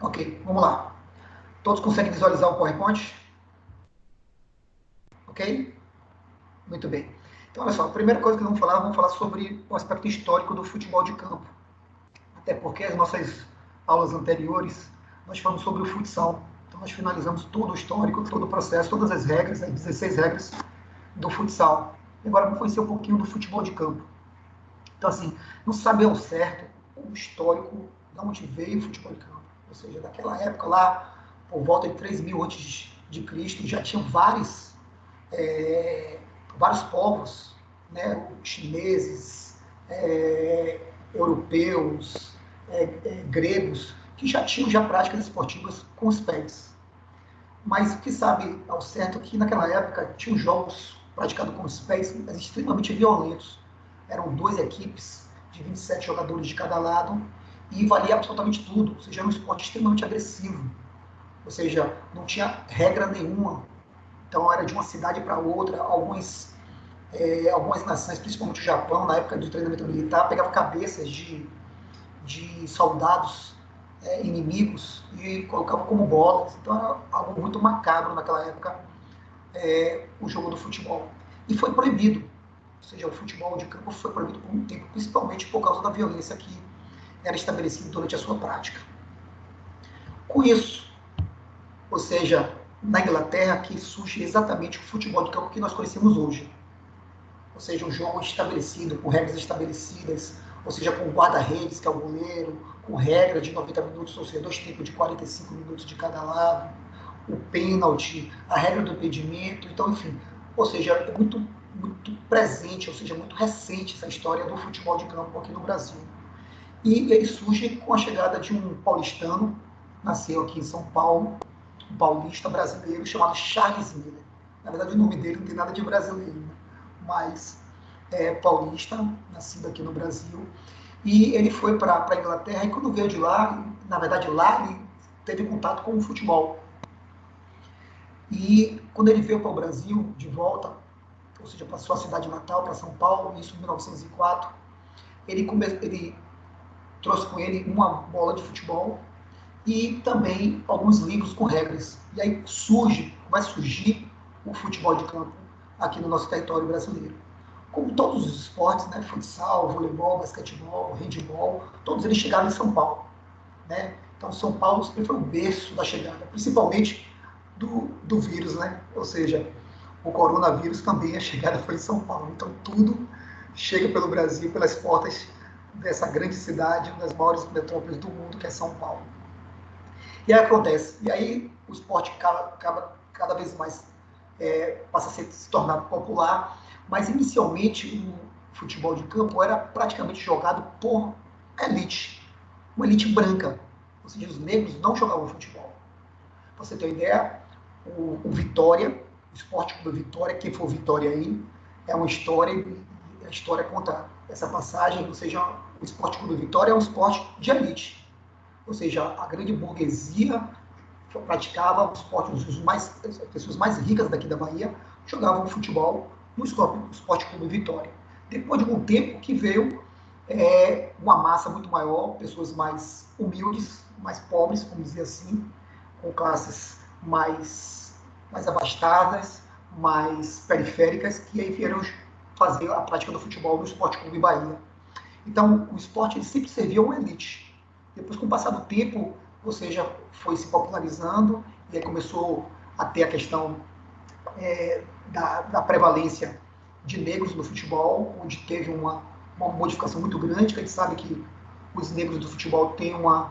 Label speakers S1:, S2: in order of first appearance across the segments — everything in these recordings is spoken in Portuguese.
S1: Ok, vamos lá. Todos conseguem visualizar o PowerPoint? Ok? Muito bem. Então, olha só, a primeira coisa que vamos falar sobre o aspecto histórico do futebol de campo. Até porque as nossas aulas anteriores, nós falamos sobre o futsal. Então, nós finalizamos todo o histórico, todo o processo, todas as regras, as 16 regras do futsal. E agora vamos conhecer um pouquinho do futebol de campo. Então, assim, não sabe ao certo o histórico de onde veio o futebol de campo. Ou seja, daquela época lá, por volta de 3000 antes de Cristo, já tinham vários povos, né, chineses, europeus, gregos, que já tinham já práticas esportivas com os pés. Mas o que sabe ao certo é que naquela época tinham jogos praticados com os pés extremamente violentos. Eram duas equipes de 27 jogadores de cada lado e valia absolutamente tudo. Ou seja, era um esporte extremamente agressivo. Ou seja, não tinha regra nenhuma. Então era de uma cidade para outra. Algumas nações, principalmente o Japão, na época do treinamento militar, pegavam cabeças de soldados inimigos e colocavam como bolas. Então era algo muito macabro naquela época, o jogo do futebol. E foi proibido. Ou seja, o futebol de campo foi proibido por um tempo, principalmente por causa da violência que era estabelecida durante a sua prática. Com isso, ou seja, na Inglaterra, que surge exatamente o futebol de campo que nós conhecemos hoje. Ou seja, um jogo estabelecido, com regras estabelecidas, ou seja, com guarda-redes, que é o goleiro, com regra de 90 minutos, ou seja, dois tempos de 45 minutos de cada lado, o pênalti, a regra do impedimento, então, enfim, ou seja, é muito presente, ou seja, muito recente essa história do futebol de campo aqui no Brasil. E ele surge com a chegada de um paulistano, nasceu aqui em São Paulo, um paulista brasileiro chamado Charles Miller. Na verdade, o nome dele não tem nada de brasileiro, né? Mas é paulista, nascido aqui no Brasil. E ele foi para a Inglaterra e quando veio de lá, na verdade lá ele teve contato com o futebol. E quando ele veio para o Brasil de volta, ou seja, para sua cidade natal, para São Paulo, isso em 1904, ele trouxe com ele uma bola de futebol e também alguns livros com regras. E aí vai surgir o futebol de campo aqui no nosso território brasileiro. Como todos os esportes, né, futsal, voleibol, basquetebol, handebol, todos eles chegaram em São Paulo. Né? Então, São Paulo sempre foi o berço da chegada, principalmente do vírus, né? Ou seja, o coronavírus também, a chegada foi em São Paulo. Então, tudo chega pelo Brasil, pelas portas dessa grande cidade, uma das maiores metrópoles do mundo, que é São Paulo. E aí acontece, e aí o esporte acaba cada vez mais passa a se tornar popular, mas inicialmente o futebol de campo era praticamente jogado por elite, uma elite branca, ou seja, os negros não jogavam futebol. Pra você ter uma ideia, o Vitória, o Esporte Clube Vitória, quem for Vitória aí, é uma história, a história conta essa passagem, ou seja, o Esporte Clube Vitória é um esporte de elite, ou seja, a grande burguesia praticava o esporte, as pessoas mais ricas daqui da Bahia jogavam futebol no Esporte Clube Vitória. Depois de algum tempo que veio uma massa muito maior, pessoas mais humildes, mais pobres, vamos dizer assim, com classes mais abastadas, mais periféricas, que aí vieram fazer a prática do futebol no Esporte Clube Bahia. Então, o esporte ele sempre servia a uma elite. Depois, com o passar do tempo, ou seja, foi se popularizando e aí começou a ter a questão da prevalência de negros no futebol, onde teve uma modificação muito grande, que a gente sabe que os negros do futebol têm uma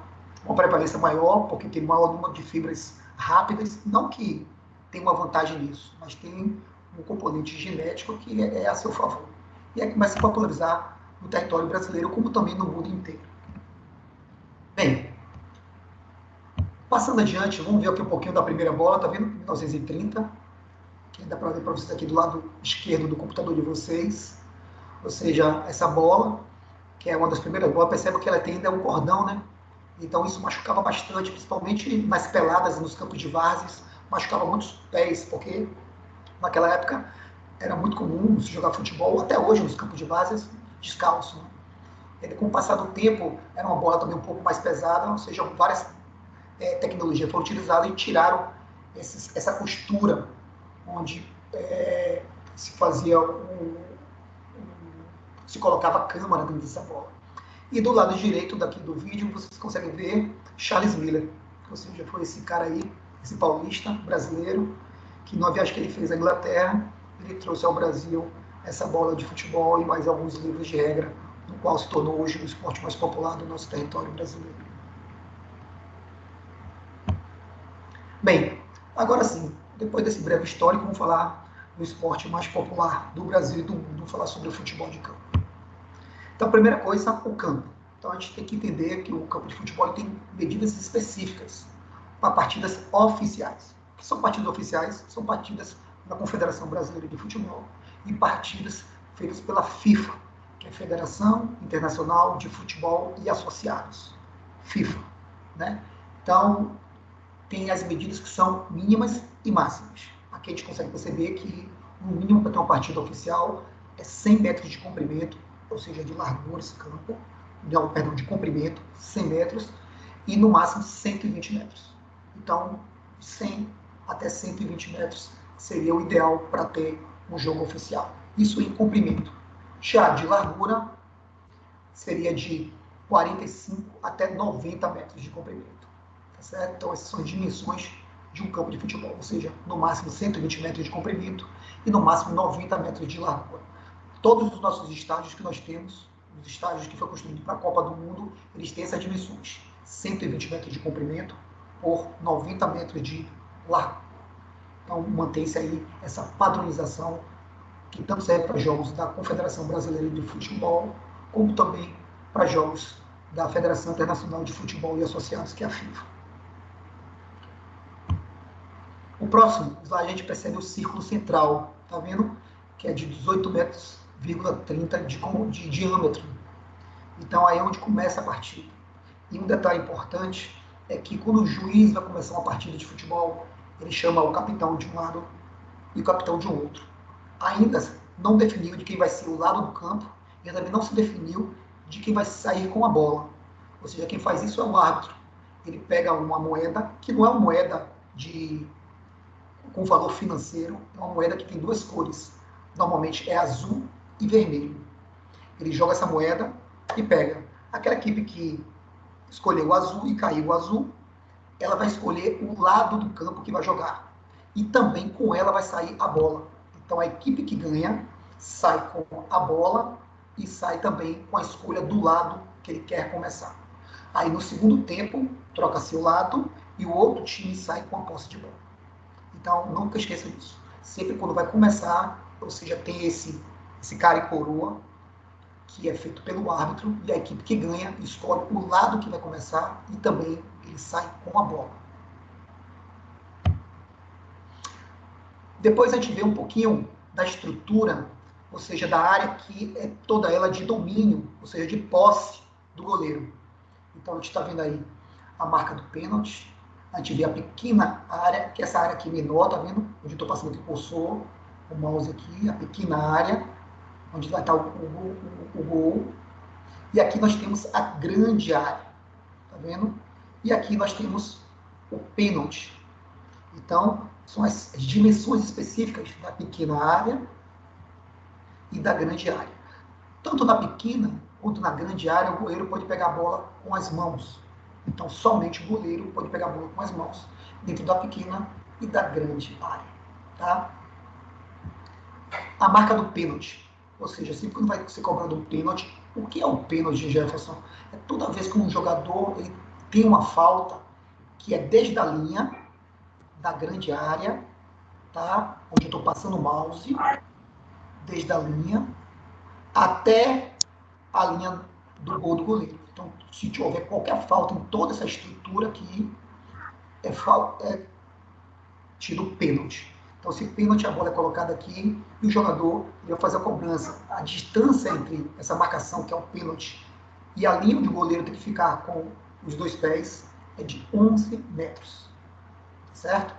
S1: prevalência maior, porque tem maior número de fibras rápidas, não que tem uma vantagem nisso, mas tem um componente genético que é a seu favor. E aí começa a se popularizar no território brasileiro, como também no mundo inteiro. Bem, passando adiante, vamos ver aqui um pouquinho da primeira bola, tá vendo? 1930, que dá para ver para vocês aqui do lado esquerdo do computador de vocês, ou seja, essa bola, que é uma das primeiras bolas, percebe que ela tem ainda um cordão, né? Então isso machucava bastante, principalmente nas peladas, nos campos de várzeas, machucava muitos pés, porque naquela época era muito comum se jogar futebol, até hoje nos campos de várzeas, descalço. Né? Com o passar do tempo, era uma bola também um pouco mais pesada, ou seja, várias tecnologia foi utilizada e tiraram essa costura onde se fazia se colocava a câmera dentro dessa bola. E do lado direito daqui do vídeo vocês conseguem ver Charles Miller, ou seja, foi esse cara aí, esse paulista brasileiro, que numa viagem que ele fez à Inglaterra, ele trouxe ao Brasil essa bola de futebol e mais alguns livros de regra, no qual se tornou hoje o esporte mais popular do nosso território brasileiro. Bem, agora sim, depois desse breve histórico, vamos falar do esporte mais popular do Brasil e do mundo, vamos falar sobre o futebol de campo. Então, a primeira coisa, o campo. Então, a gente tem que entender que o campo de futebol tem medidas específicas para partidas oficiais. O que são partidas oficiais? São partidas da Confederação Brasileira de Futebol e partidas feitas pela FIFA, que é a Federação Internacional de Futebol e Associados, FIFA, né? Então, tem as medidas que são mínimas e máximas. Aqui a gente consegue perceber que o mínimo para ter uma partida oficial é 100 metros de comprimento, ou seja, de largura esse campo, não, perdão, de comprimento, 100 metros, e no máximo 120 metros. Então, 100 até 120 metros seria o ideal para ter um jogo oficial. Isso em comprimento. Já de largura, seria de 45 até 90 metros de comprimento. Tá certo? Então, essas são as dimensões de um campo de futebol, ou seja, no máximo 120 metros de comprimento e no máximo 90 metros de largura. Todos os nossos estádios que nós temos, os estádios que foram construídos para a Copa do Mundo, eles têm essas dimensões: 120 metros de comprimento por 90 metros de largura. Então, mantém-se aí essa padronização que tanto serve para jogos da Confederação Brasileira de Futebol, como também para jogos da Federação Internacional de Futebol e Associados, que é a FIFA. O próximo slide a gente percebe o círculo central, tá vendo? Que é de 18 metros, 30 de diâmetro. Então aí é onde começa a partida. E um detalhe importante é que quando o juiz vai começar uma partida de futebol, ele chama o capitão de um lado e o capitão de um outro. Ainda não definiu de quem vai ser o lado do campo e também não se definiu de quem vai sair com a bola. Ou seja, quem faz isso é o árbitro. Ele pega uma moeda, que não é uma moeda com valor financeiro, é uma moeda que tem duas cores. Normalmente é azul e vermelho. Ele joga essa moeda e pega. Aquela equipe que escolheu o azul e caiu o azul, ela vai escolher o lado do campo que vai jogar. E também com ela vai sair a bola. Então a equipe que ganha sai com a bola e sai também com a escolha do lado que ele quer começar. Aí no segundo tempo, troca-se o lado e o outro time sai com a posse de bola. Então nunca esqueça disso. Sempre quando vai começar, ou seja, tem esse cara e coroa, que é feito pelo árbitro, e a equipe que ganha escolhe o lado que vai começar e também ele sai com a bola. Depois a gente vê um pouquinho da estrutura, ou seja, da área que é toda ela de domínio, ou seja, de posse do goleiro. Então a gente está vendo aí a marca do pênalti, a gente vê a pequena área, que é essa área aqui menor, tá vendo? Onde eu estou passando aqui o cursor, o mouse aqui, a pequena área, onde vai estar o gol. E aqui nós temos a grande área, tá vendo? E aqui nós temos o pênalti. Então, são as dimensões específicas da pequena área e da grande área. Tanto na pequena quanto na grande área, o goleiro pode pegar a bola com as mãos. Então, somente o goleiro pode pegar a bola com as mãos, dentro da pequena e da grande área. Tá? A marca do pênalti. Ou seja, sempre quando vai ser cobrado um pênalti, o que é o pênalti, Jefferson? É toda vez que um jogador ele tem uma falta que é desde a linha da grande área, tá? Onde eu estou passando o mouse, desde a linha até a linha do gol do goleiro. Então, se houver qualquer falta em toda essa estrutura aqui, é tido pênalti. Então, se pênalti, a bola é colocada aqui e o jogador vai fazer a cobrança. A distância entre essa marcação, que é o pênalti, e a linha onde o goleiro tem que ficar com os dois pés é de 11 metros. Certo?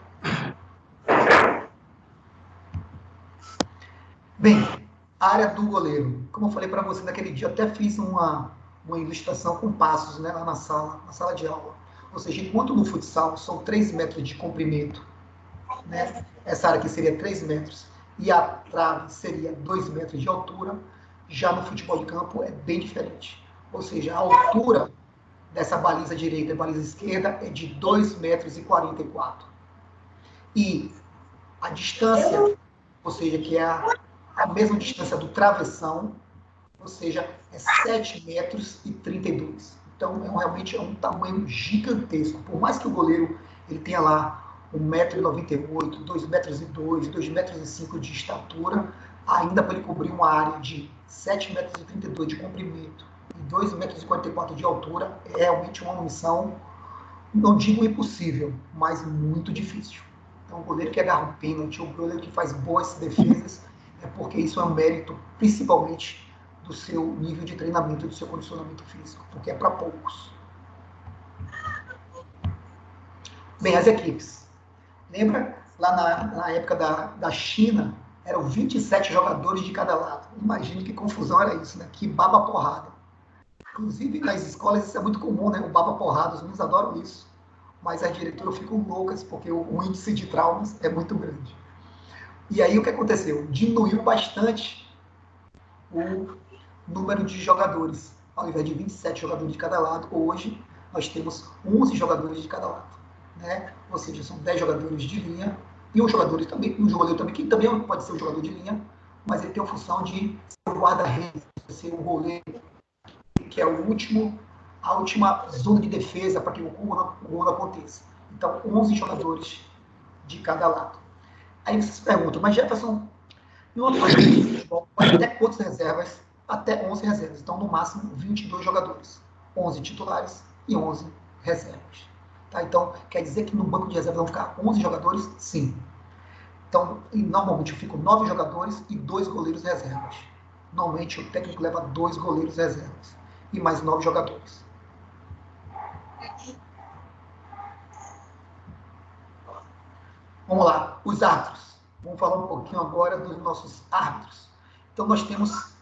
S1: Bem, a área do goleiro. Como eu falei para você naquele dia, até fiz uma ilustração com passos, né, lá na sala de aula. Ou seja, enquanto no futsal são 3 metros de comprimento, né? Essa área aqui seria 3 metros e a trave seria 2 metros de altura, já no futebol de campo é bem diferente. Ou seja, a altura dessa baliza direita e baliza esquerda é de 2 metros e 44. E a distância, ou seja, que é a mesma distância do travessão, ou seja, é 7 metros e 32. Então, realmente é um tamanho gigantesco. Por mais que o goleiro ele tenha lá 1,98 m, 2,02 m, 2,05 m de estatura, ainda para ele cobrir uma área de 7,32 m de comprimento e 2,44 m de altura, é realmente uma missão, não digo impossível, mas muito difícil. Então, o goleiro que agarra um pênalti, o goleiro que faz boas defesas, é porque isso é um mérito, principalmente, do seu nível de treinamento, do seu condicionamento físico, porque é para poucos. Bem, as equipes. Lembra lá na época da China, eram 27 jogadores de cada lado. Imagine que confusão era isso, né? Que baba porrada. Inclusive, nas escolas isso é muito comum, né? O baba porrada, os meninos adoram isso. Mas as diretoras ficam loucas, porque o índice de traumas é muito grande. E aí o que aconteceu? Diminuiu bastante o número de jogadores. Ao invés de 27 jogadores de cada lado, hoje nós temos 11 jogadores de cada lado. Né? Ou seja, são 10 jogadores de linha e um jogador também, que também pode ser um jogador de linha, mas ele tem a função de ser o guarda-redes, ser o goleiro, que é a última zona de defesa para que o gol não aconteça. Então, 11 jogadores de cada lado. Aí vocês perguntam, mas Jefferson, e uma partida de futebol pode até quantas reservas? Até 11 reservas. Então, no máximo, 22 jogadores. 11 titulares e 11 reservas. Tá? Então, quer dizer que no banco de reservas vão ficar 11 jogadores? Sim. Então, normalmente eu fico 9 jogadores e 2 goleiros reservas. Normalmente o técnico leva 2 goleiros reservas e mais 9 jogadores. Vamos lá, os árbitros. Vamos falar um pouquinho agora dos nossos árbitros. Então, nós temos,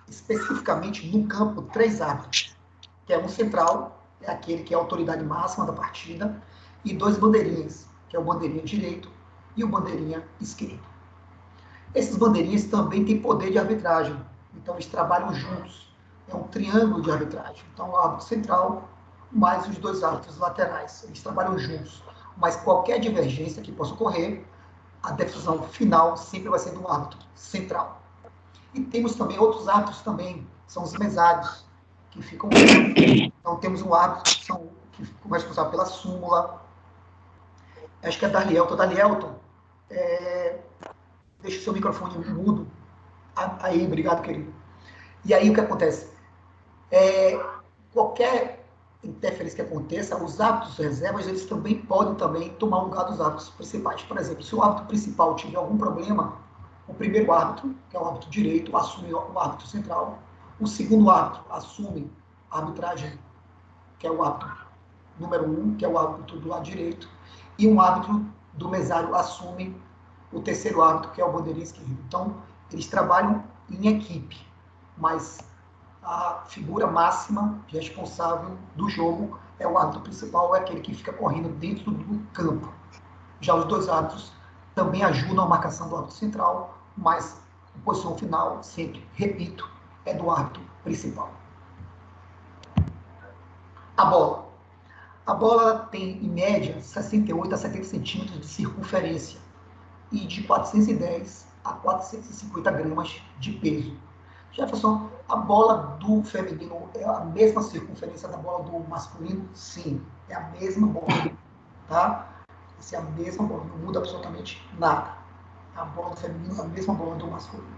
S1: especificamente no campo, 3 árbitros, que é um central, é aquele que é a autoridade máxima da partida, e 2 bandeirinhas, que é o bandeirinha direito e o bandeirinha esquerdo. Esses bandeirinhas também têm poder de arbitragem, então eles trabalham juntos. É um triângulo de arbitragem. Então, o árbitro central mais os 2 árbitros laterais, eles trabalham juntos. Mas qualquer divergência que possa ocorrer, a decisão final sempre vai ser do árbitro central. E temos também outros árbitros também, são os mesários, que ficam. Então temos um árbitro que ficou responsável pela súmula. Acho que é Dalielton. Dalielton, deixa o seu microfone mudo. Aí, obrigado, querido. E aí o que acontece? Qualquer interferência que aconteça, os árbitros reservas, eles também podem tomar o lugar dos árbitros principais. Por exemplo, se o árbitro principal tiver algum problema, o primeiro árbitro, que é o árbitro direito, assume o árbitro central. O segundo árbitro assume a arbitragem, que é o árbitro número 1, que é o árbitro do lado direito. E um árbitro do mesário assume o terceiro árbitro, que é o bandeirinha esquerdo. Então, eles trabalham em equipe, mas a figura máxima responsável do jogo é o árbitro principal, é aquele que fica correndo dentro do campo. Já os 2 árbitros também ajudam a marcação do árbitro central, mas a posição final, sempre, repito, é do árbitro principal. A bola. A bola tem, em média, 68 a 70 centímetros de circunferência e de 410 a 450 gramas de peso. Jefferson, a bola do feminino é a mesma circunferência da bola do masculino? Sim, é a mesma bola. Tá? Essa é a mesma bola, não muda absolutamente nada. A bola do feminino é a mesma bola do masculino.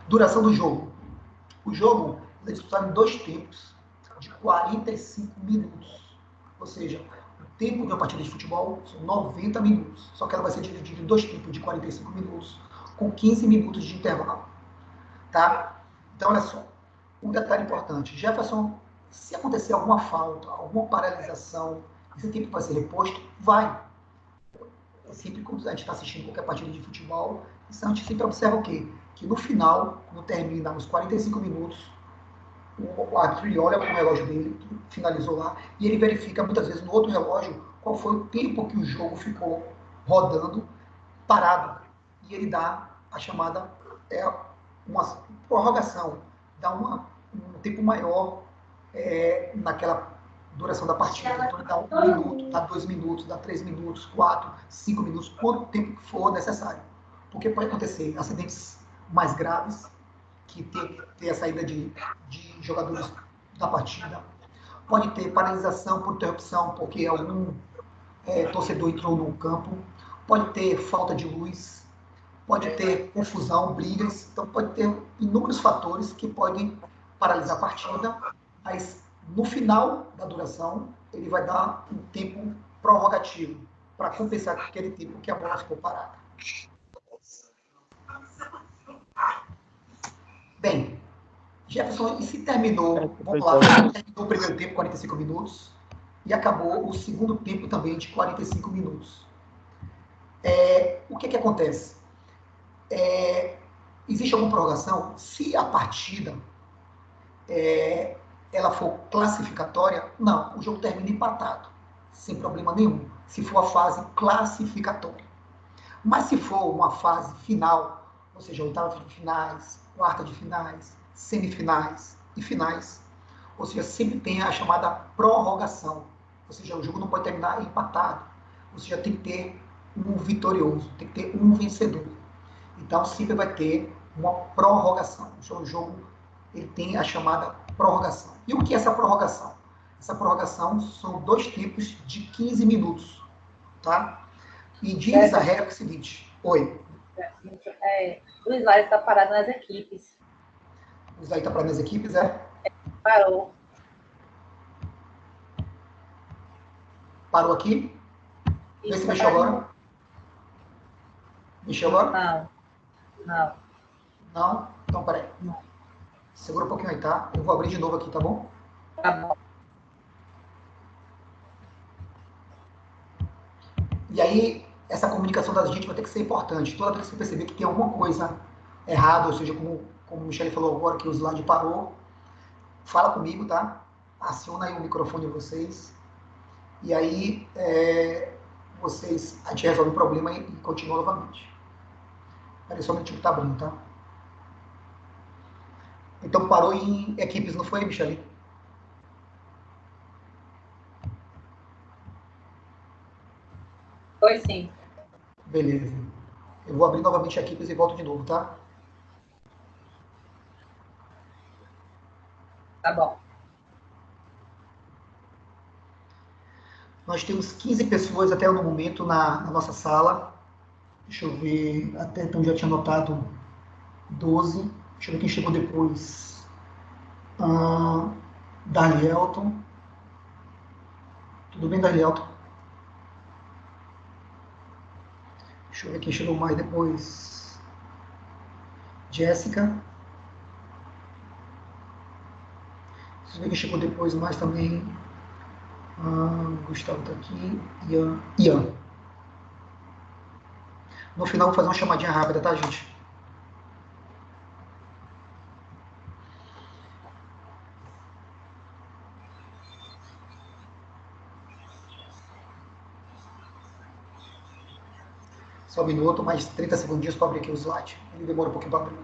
S1: Duração do jogo. O jogo é disputado em 2 tempos de 45 minutos. Ou seja, o tempo de uma partida de futebol são 90 minutos. Só que ela vai ser dividida em 2 tempos de 45 minutos, com 15 minutos de intervalo. Tá? Então, olha só. Um detalhe importante. Jefferson, se acontecer alguma falta, alguma paralisação, esse tempo vai ser reposto? Vai. Sempre quando a gente está assistindo qualquer partida de futebol, a gente sempre observa o quê? Que no final, quando termina os 45 minutos, o árbitro ele olha para o relógio dele, que finalizou lá, e ele verifica muitas vezes no outro relógio qual foi o tempo que o jogo ficou rodando parado. E ele dá a chamada uma prorrogação, dá um tempo maior naquela duração da partida. Então ele dá 1 minuto, dá 2 minutos, dá 3 minutos, 4, 5 minutos, quanto tempo for necessário. Porque pode acontecer acidentes mais graves, que ter a saída de jogadores da partida. Pode ter paralisação por interrupção, porque algum torcedor entrou no campo. Pode ter falta de luz. Pode ter confusão, brigas. Então, pode ter inúmeros fatores que podem paralisar a partida. Mas, no final da duração, ele vai dar um tempo prorrogativo para compensar aquele tempo que a bola ficou parada. Bem, Jefferson, e se terminou, vamos lá, terminou o primeiro tempo, 45 minutos, e acabou o segundo tempo também de 45 minutos. O que acontece? Existe alguma prorrogação? Se a partida ela for classificatória, não, o jogo termina empatado, sem problema nenhum, se for a fase classificatória. Mas se for uma fase final, ou seja, oitava de finais, quarta de finais, semifinais e finais, ou seja, sempre tem a chamada prorrogação, ou seja, o jogo não pode terminar empatado, ou seja, tem que ter um vitorioso, tem que ter um vencedor. Então sempre vai ter uma prorrogação. O jogo ele tem a chamada prorrogação. E o que é essa prorrogação? Essa prorrogação são 2 tempos de 15 minutos, tá? E diz a regra é o seguinte. Oi.
S2: O slide está parado nas equipes.
S1: O slide está parado nas equipes, é?
S2: Parou.
S1: Parou aqui? Vê se mexeu agora. Mexeu agora?
S2: Não.
S1: Não? Então, peraí. Segura um pouquinho aí, tá? Eu vou abrir de novo aqui, tá bom?
S2: Tá bom.
S1: E aí, essa comunicação da gente vai ter que ser importante. Toda vez que você perceber que tem alguma coisa errada, ou seja, como o Michele falou agora, que o slide parou, fala comigo, tá? Aciona aí o microfone de vocês. E aí, vocês, a gente resolve o problema e continua novamente. Peraí, só um minutinho que tá abrindo, tá? Então, parou em equipes, não foi, Michele?
S2: Foi sim.
S1: Beleza. Eu vou abrir novamente equipes e volto de novo, tá?
S2: Tá bom.
S1: Nós temos 15 pessoas até no momento na nossa sala. Deixa eu ver, até então já tinha anotado 12. Deixa eu ver quem chegou depois. Danielton. Tudo bem, Danielton? Deixa eu ver quem chegou mais depois. Jéssica. Deixa eu ver quem chegou depois mais também. Gustavo está aqui. Ian. No final, vou fazer uma chamadinha rápida, tá, gente? Só um minuto, mais 30 segundinhos para abrir aqui o slide. Ele demora um pouquinho para abrir.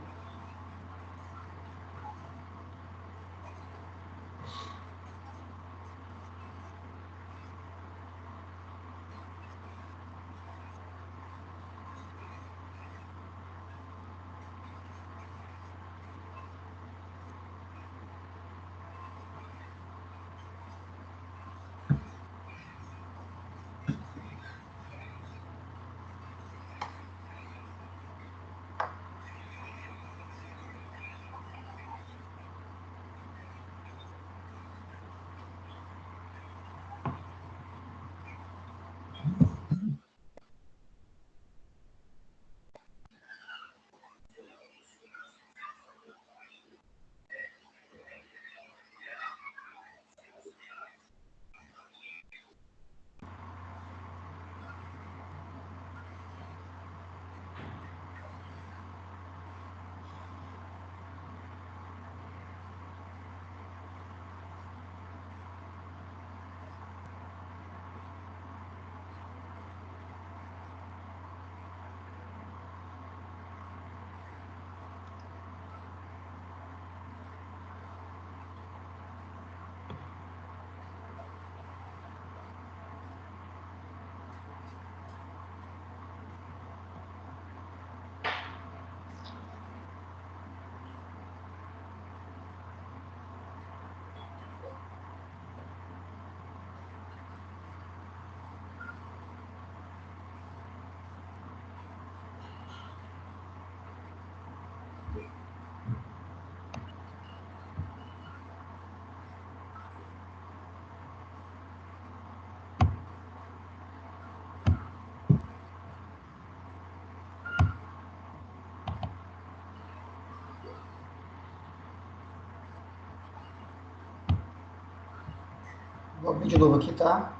S1: Vou abrir de novo aqui, tá?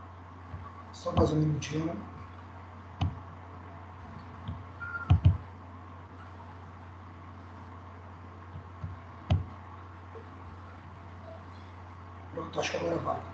S1: Só mais um minutinho. Pronto, acho que agora vai.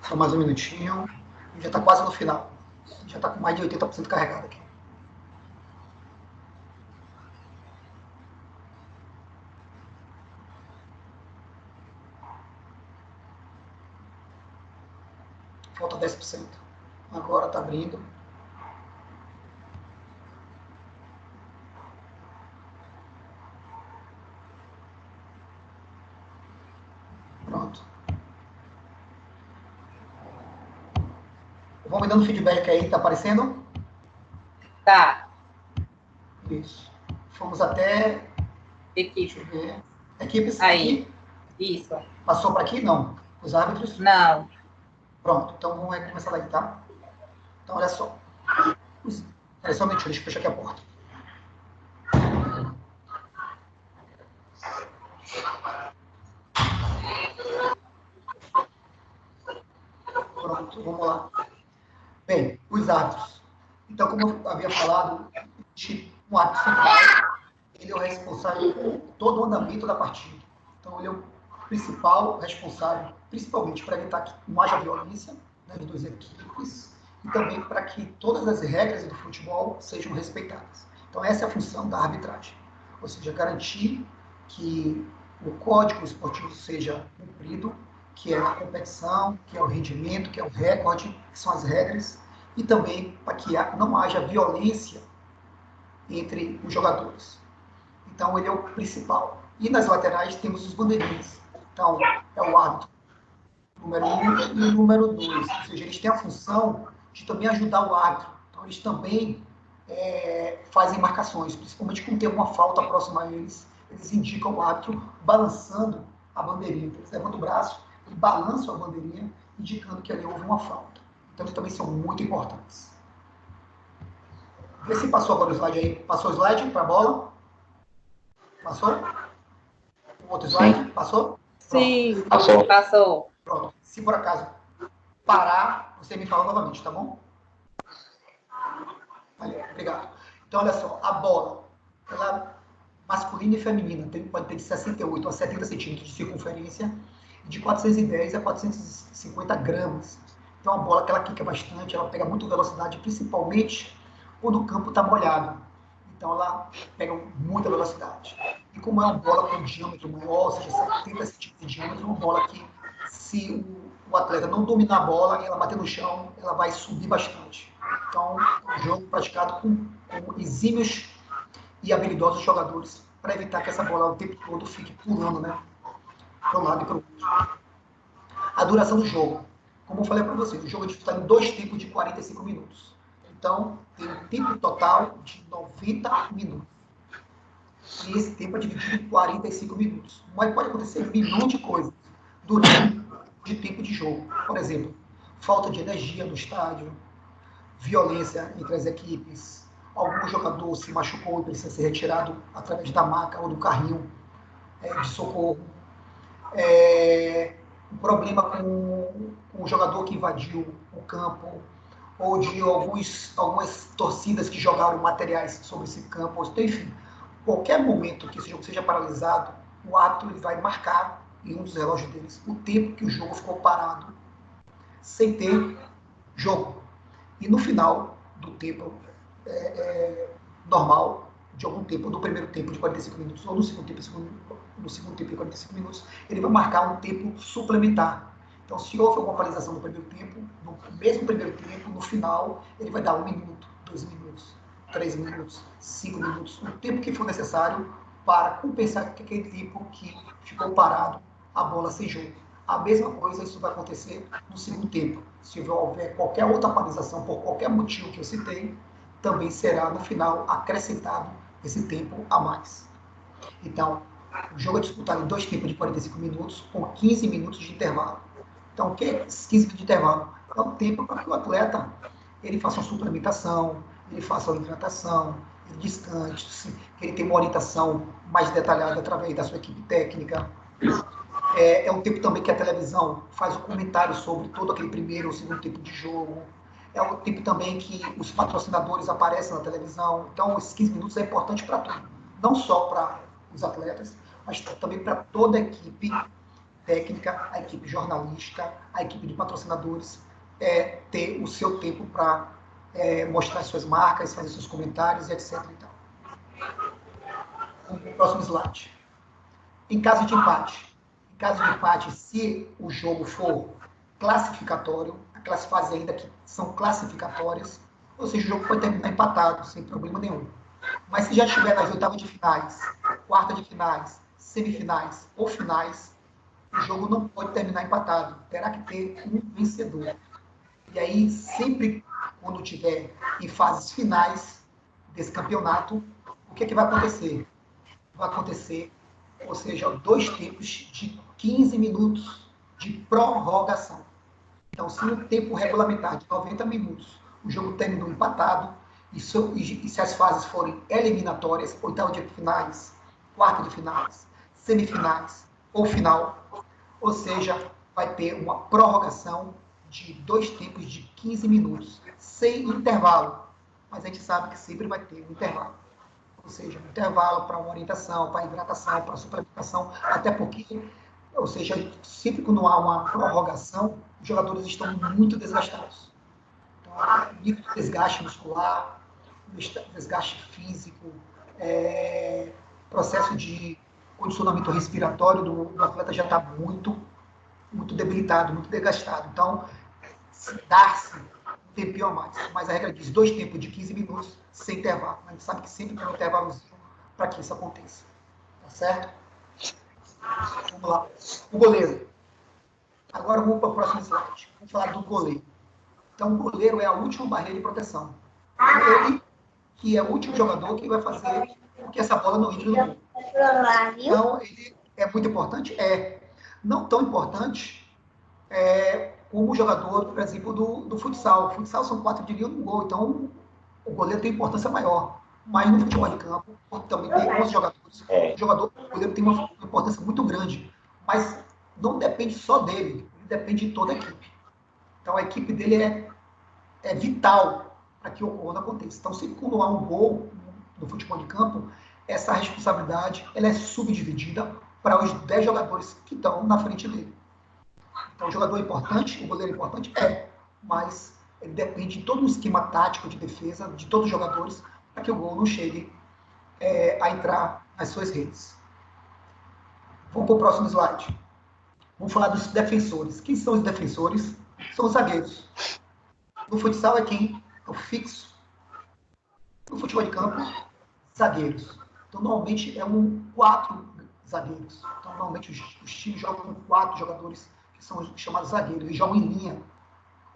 S1: Só mais um minutinho. Já está quase no final. Já está com mais de 80% carregado aqui. Falta 10%. Agora está abrindo. Pronto. Vão me dando feedback aí, tá aparecendo?
S2: Tá.
S1: Isso. Fomos até...
S2: Equipe.
S1: Deixa eu ver. Equipes
S2: aí.
S1: Aqui.
S2: Isso.
S1: Passou para aqui? Não. Os árbitros?
S2: Não.
S1: Pronto. Então vamos começar daí, tá? Então, olha só. Espera só um minutinho, deixa eu fechar aqui a porta. Pronto, vamos lá. Bem, os árbitros. Então, como eu havia falado, um árbitro central, ele é o responsável por todo o andamento da partida. Então, ele é o principal responsável, principalmente para evitar que não haja violência nas duas equipes e também para que todas as regras do futebol sejam respeitadas. Então, essa é a função da arbitragem, ou seja, garantir que o código esportivo seja cumprido, que é a competição, que é o rendimento, que é o recorde, que são as regras, e também para que não haja violência entre os jogadores. Então, ele é o principal. E nas laterais temos os bandeirinhas. Então, é o árbitro número 1 e o número 2. Ou seja, eles têm a função de também ajudar o árbitro. Então, eles também fazem marcações, principalmente quando tem uma falta próxima a eles. Eles indicam o árbitro balançando a bandeirinha. Eles levantam o braço e balançam a bandeirinha, indicando que ali houve uma falta. Então, eles também são muito importantes. Vê se passou agora o slide aí. Passou o slide para a bola? Passou? O outro slide? Passou?
S2: Sim, pronto. Passou.
S1: Pronto. Se por acaso parar, você me fala novamente, tá bom? Valeu, obrigado. Então, olha só, a bola, ela masculina e feminina, pode ter de 68 a 70 centímetros de circunferência e de 410 a 450 gramas. Então, a bola que ela quica bastante, ela pega muita velocidade, principalmente quando o campo está molhado. Então, ela pega muita velocidade. E como é uma bola com diâmetro maior, ou seja, 70 centímetros de diâmetro, é uma bola que, se o atleta não dominar a bola e ela bater no chão, ela vai subir bastante. Então, é um jogo praticado com exímios e habilidosos jogadores para evitar que essa bola o tempo todo fique pulando, né? Para um lado e para o outro. A duração do jogo. Como eu falei para vocês, o jogo é disputado em 2 tempos de 45 minutos. Então, tem um tempo total de 90 minutos. E esse tempo é dividido em 45 minutos. Mas pode acontecer milhões de coisas durante o tempo de jogo. Por exemplo, falta de energia no estádio, violência entre as equipes, algum jogador se machucou e precisa ser retirado através da maca ou do carrinho de socorro, um problema com o jogador que invadiu o campo, ou de algumas torcidas que jogaram materiais sobre esse campo, então, enfim, qualquer momento que esse jogo seja paralisado, o árbitro ele vai marcar em um dos relógios deles o tempo que o jogo ficou parado, sem ter jogo. E no final do tempo normal, de algum tempo, do primeiro tempo de 45 minutos, ou no segundo tempo de 45 minutos, ele vai marcar um tempo suplementar. Então, se houve alguma paralisação no primeiro tempo, no mesmo primeiro tempo, no final, ele vai dar 1 minuto, 2 minutos, 3 minutos, 5 minutos, o tempo que for necessário para compensar aquele tempo que ficou parado, a bola sem jogo. A mesma coisa, isso vai acontecer no segundo tempo. Se houver qualquer outra paralisação, por qualquer motivo que eu citei, também será, no final, acrescentado esse tempo a mais. Então, o jogo é disputado em 2 tempos de 45 minutos, com 15 minutos de intervalo. Então, o que é 15 minutos de intervalo? É um tempo para que o atleta ele faça uma suplementação, ele faça uma hidratação, ele descanse, que ele tenha uma orientação mais detalhada através da sua equipe técnica. É um tempo também que a televisão faz um comentário sobre todo aquele primeiro ou segundo tempo de jogo. É um tempo também que os patrocinadores aparecem na televisão. Então, esses 15 minutos é importante para tudo. Não só para os atletas, mas também para toda a equipe técnica, a equipe jornalística, a equipe de patrocinadores, ter o seu tempo para mostrar suas marcas, fazer seus comentários, etc. Próximo slide. Em caso de empate, se o jogo for classificatório, aquelas fases ainda que são classificatórias, ou seja, o jogo pode terminar empatado, sem problema nenhum. Mas se já estiver nas oitavas de finais, quarta de finais, semifinais ou finais, o jogo não pode terminar empatado, terá que ter um vencedor. E aí, sempre quando tiver em fases finais desse campeonato, o que vai acontecer? Vai acontecer, ou seja, 2 tempos de 15 minutos de prorrogação. Então, se no tempo regulamentar de 90 minutos o jogo terminou empatado, e se as fases forem eliminatórias, oitava de finais, quarta de finais, semifinais ou final, ou seja, vai ter uma prorrogação de 2 tempos de 15 minutos, sem intervalo. Mas a gente sabe que sempre vai ter um intervalo. Ou seja, um intervalo para uma orientação, para hidratação, para suplementação, até porque, ou seja, sempre quando há uma prorrogação, os jogadores estão muito desgastados. Então, nível de desgaste muscular, desgaste físico, processo de condicionamento respiratório do atleta já está muito debilitado, muito desgastado. Então, dar-se um tempinho a mais. Mas a regra diz 2 tempos de 15 minutos sem intervalo. A gente sabe que sempre tem um intervalozinho para que isso aconteça. Tá certo? Vamos lá. O goleiro. Agora vamos para o próximo slide. Vamos falar do goleiro. Então, o goleiro é a última barreira de proteção. Ele que é o último jogador que vai fazer com que essa bola não entre no gol. Então, ele é muito importante? Não tão importante como o jogador, por exemplo, do futsal. O futsal são 4 de linha no gol, então o goleiro tem importância maior. Mas no futebol de campo, também tem 11 jogadores. O goleiro tem uma importância muito grande, mas não depende só dele, ele depende de toda a equipe. Então, a equipe dele é vital para que o gol não aconteça. Então, sempre quando há um gol no futebol de campo, essa responsabilidade ela é subdividida para os 10 jogadores que estão na frente dele. Então, o jogador é importante, o goleiro é importante? Mas ele depende de todo um esquema tático de defesa, de todos os jogadores, para que o gol não chegue a entrar nas suas redes. Vamos para o próximo slide. Vamos falar dos defensores. Quem são os defensores? São os zagueiros. No futsal é quem? É o fixo. No futebol de campo, zagueiros. Então, normalmente, 4 zagueiros. Então, normalmente, os times jogam com 4 jogadores que são chamados zagueiros, e jogam em linha.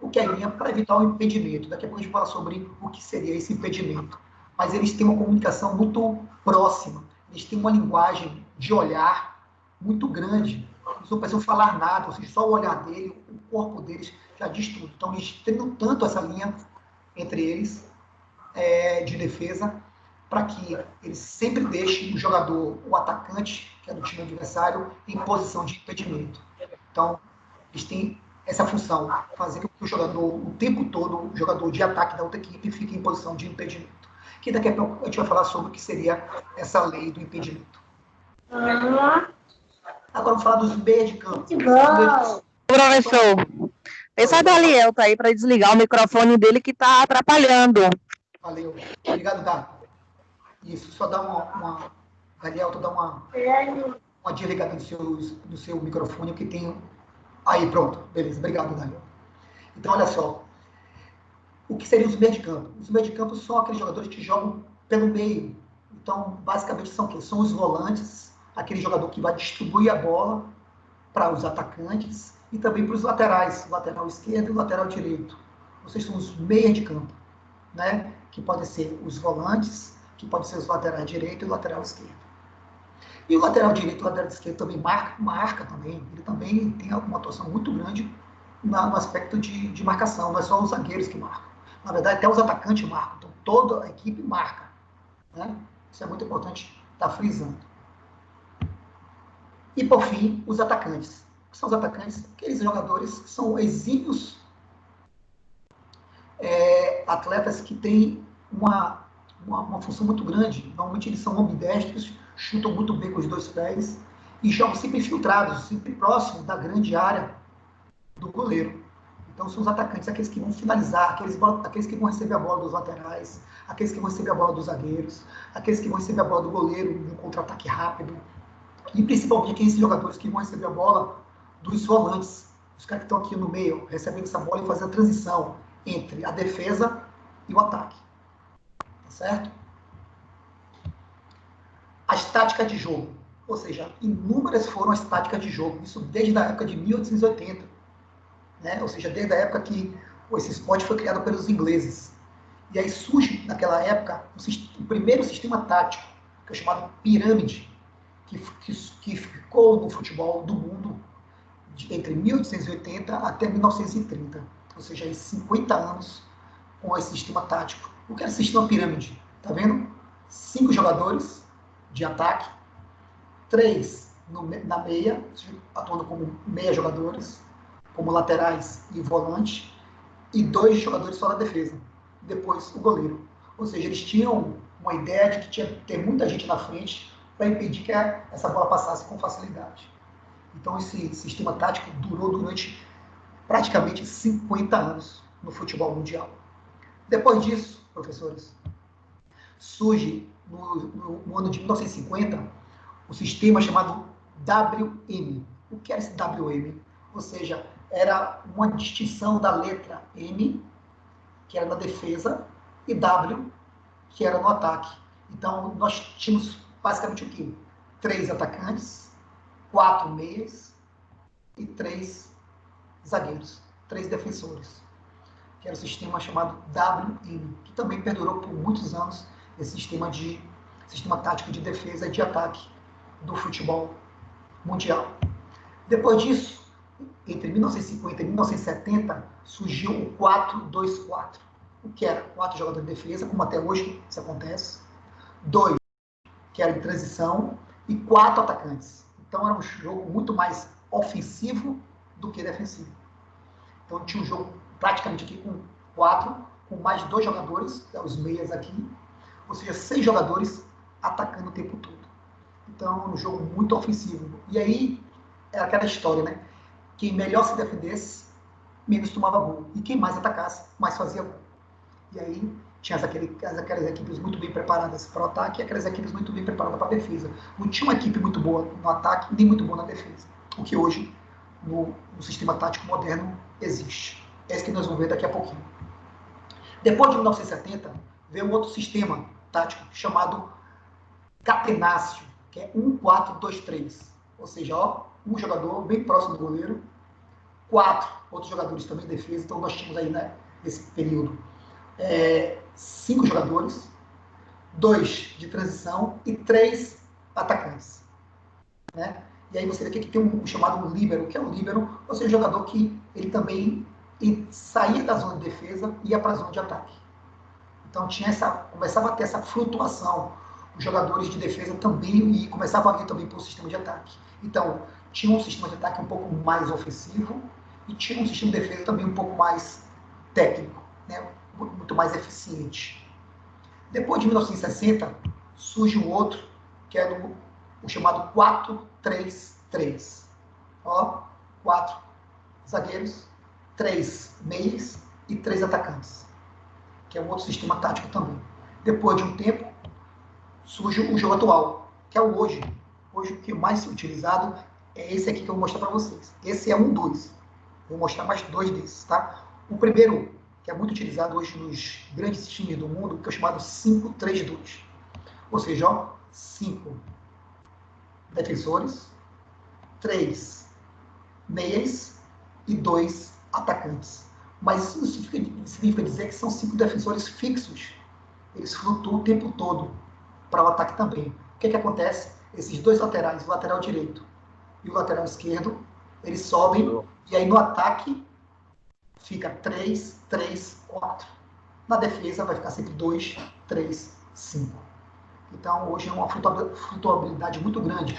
S1: o que é linha para evitar o impedimento. Daqui a pouco a gente fala sobre o que seria esse impedimento. Mas eles têm uma comunicação muito próxima, eles têm uma linguagem de olhar muito grande. Eles não precisam falar nada, ou seja, só o olhar dele, o corpo deles já diz tudo. Então, eles treinam tanto essa linha entre eles, de defesa, para que eles sempre deixem o jogador, o atacante, que é do time adversário, em posição de impedimento. Então, eles têm essa função, fazer com que o jogador, o tempo todo, o jogador de ataque da outra equipe fique em posição de impedimento. Que daqui a pouco a gente vai falar sobre o que seria essa lei do impedimento. Agora vamos falar dos meios de campo.
S3: Professor, pensa Daliel tá aí para desligar o microfone dele que está atrapalhando.
S1: Valeu. Obrigado, Dado. Isso, só dá uma Daniel, tu dá uma desligada no seu microfone, que tem... Aí, pronto. Beleza, obrigado, Daniel. Então, olha só. O que seriam os meios de campo? Os meios de campo são aqueles jogadores que jogam pelo meio. Então, basicamente, são o quê? São os volantes, aquele jogador que vai distribuir a bola para os atacantes e também para os laterais, o lateral esquerdo e o lateral direito. Vocês são os meios de campo, né? Que podem ser os volantes, que podem ser os laterais direito e o lateral esquerdo. E o lateral direito e o lateral esquerdo também marca também. Ele também tem uma atuação muito grande no aspecto de marcação. Não é só os zagueiros que marcam. Na verdade, até os atacantes marcam. Então, toda a equipe marca, né? Isso é muito importante estar frisando. E, por fim, os atacantes. O que são os atacantes? Aqueles jogadores que são exímios atletas que têm uma função muito grande. Normalmente eles são ambidestros, chutam muito bem com os dois pés e jogam sempre infiltrados, sempre próximo da grande área do goleiro. Então são os atacantes, aqueles que vão finalizar, aqueles que vão receber a bola dos laterais, aqueles que vão receber a bola dos zagueiros, aqueles que vão receber a bola do goleiro num contra-ataque rápido. E principalmente aqueles jogadores que vão receber a bola dos volantes, os caras que estão aqui no meio, recebendo essa bola e fazendo a transição entre a defesa e o ataque. Tá certo? As táticas de jogo. Ou seja, inúmeras foram as táticas de jogo. Isso desde a época de 1880. Né? Ou seja, desde a época que esse esporte foi criado pelos ingleses. E aí surge, naquela época, o primeiro sistema tático, que é chamado pirâmide, que ficou no futebol do mundo entre 1880 até 1930. Ou seja, aí 50 anos com esse sistema tático. O que é esse sistema pirâmide? Tá vendo? 5 jogadores de ataque, 3 na meia, atuando como meia jogadores, como laterais e volante, e 2 jogadores só na defesa. Depois o goleiro. Ou seja, eles tinham uma ideia de que tinha que ter muita gente na frente para impedir que essa bola passasse com facilidade. Então esse sistema tático durou durante praticamente 50 anos no futebol mundial. Depois disso, professores, surge no ano de 1950 o sistema chamado WM. O que era esse WM? Ou seja, era uma distinção da letra M, que era na defesa, e W, que era no ataque. Então, nós tínhamos basicamente o quê? 3 atacantes, 4 meias e 3 zagueiros, 3 defensores, que era o sistema chamado WM, que também perdurou por muitos anos, esse sistema tático de defesa e de ataque do futebol mundial. Depois disso, entre 1950 e 1970, surgiu o 4-2-4, o que era 4 jogadores de defesa, como até hoje isso acontece, 2 que era em transição e 4 atacantes. Então era um jogo muito mais ofensivo do que defensivo. Então tinha um jogo praticamente aqui com 4, com mais 2 jogadores, os meias aqui, ou seja, 6 jogadores atacando o tempo todo. Então, um jogo muito ofensivo. E aí, é aquela história, né? Quem melhor se defendesse, menos tomava gol. E quem mais atacasse, mais fazia gol. E aí, tinha aquelas equipes muito bem preparadas para o ataque e aquelas equipes muito bem preparadas para a defesa. Não tinha uma equipe muito boa no ataque, nem muito boa na defesa. O que hoje, no sistema tático moderno, existe. É isso que nós vamos ver daqui a pouquinho. Depois de 1970, veio um outro sistema tático chamado catenácio, que é 1-4-2-3. Ou seja, um jogador bem próximo do goleiro, 4 outros jogadores também em defesa. Então, nós tínhamos aí, né, nesse período, 5 jogadores, 2 de transição e 3 atacantes, né? E aí você vê que aqui tem um chamado líbero, que é o líbero, ou seja, um jogador que ele também saía da zona de defesa e ia para a zona de ataque. Então começava a ter essa flutuação. Os jogadores de defesa também e começavam a vir também para o sistema de ataque. Então, tinha um sistema de ataque um pouco mais ofensivo e tinha um sistema de defesa também um pouco mais técnico, né? Muito mais eficiente. Depois de 1960, surge um outro, que é o chamado 4-3-3. Ó, 4 zagueiros, 3 meias e 3 atacantes, que é um outro sistema tático também. Depois de um tempo, surge o jogo atual, que é o hoje. Hoje o que é mais utilizado é esse aqui que eu vou mostrar para vocês. Esse é um 2. Vou mostrar mais 2 desses, tá? O primeiro, que é muito utilizado hoje nos grandes times do mundo, que é o chamado 5-3-2. Ou seja, ó, 5 defensores, 3 meias e 2 atacantes. Mas isso significa dizer que são 5 defensores fixos. Eles flutuam o tempo todo para o ataque também. O que acontece? Esses 2 laterais, o lateral direito e o lateral esquerdo, eles sobem e aí no ataque fica 3, 3, 4. Na defesa vai ficar sempre 2, 3, 5. Então hoje é uma flutuabilidade muito grande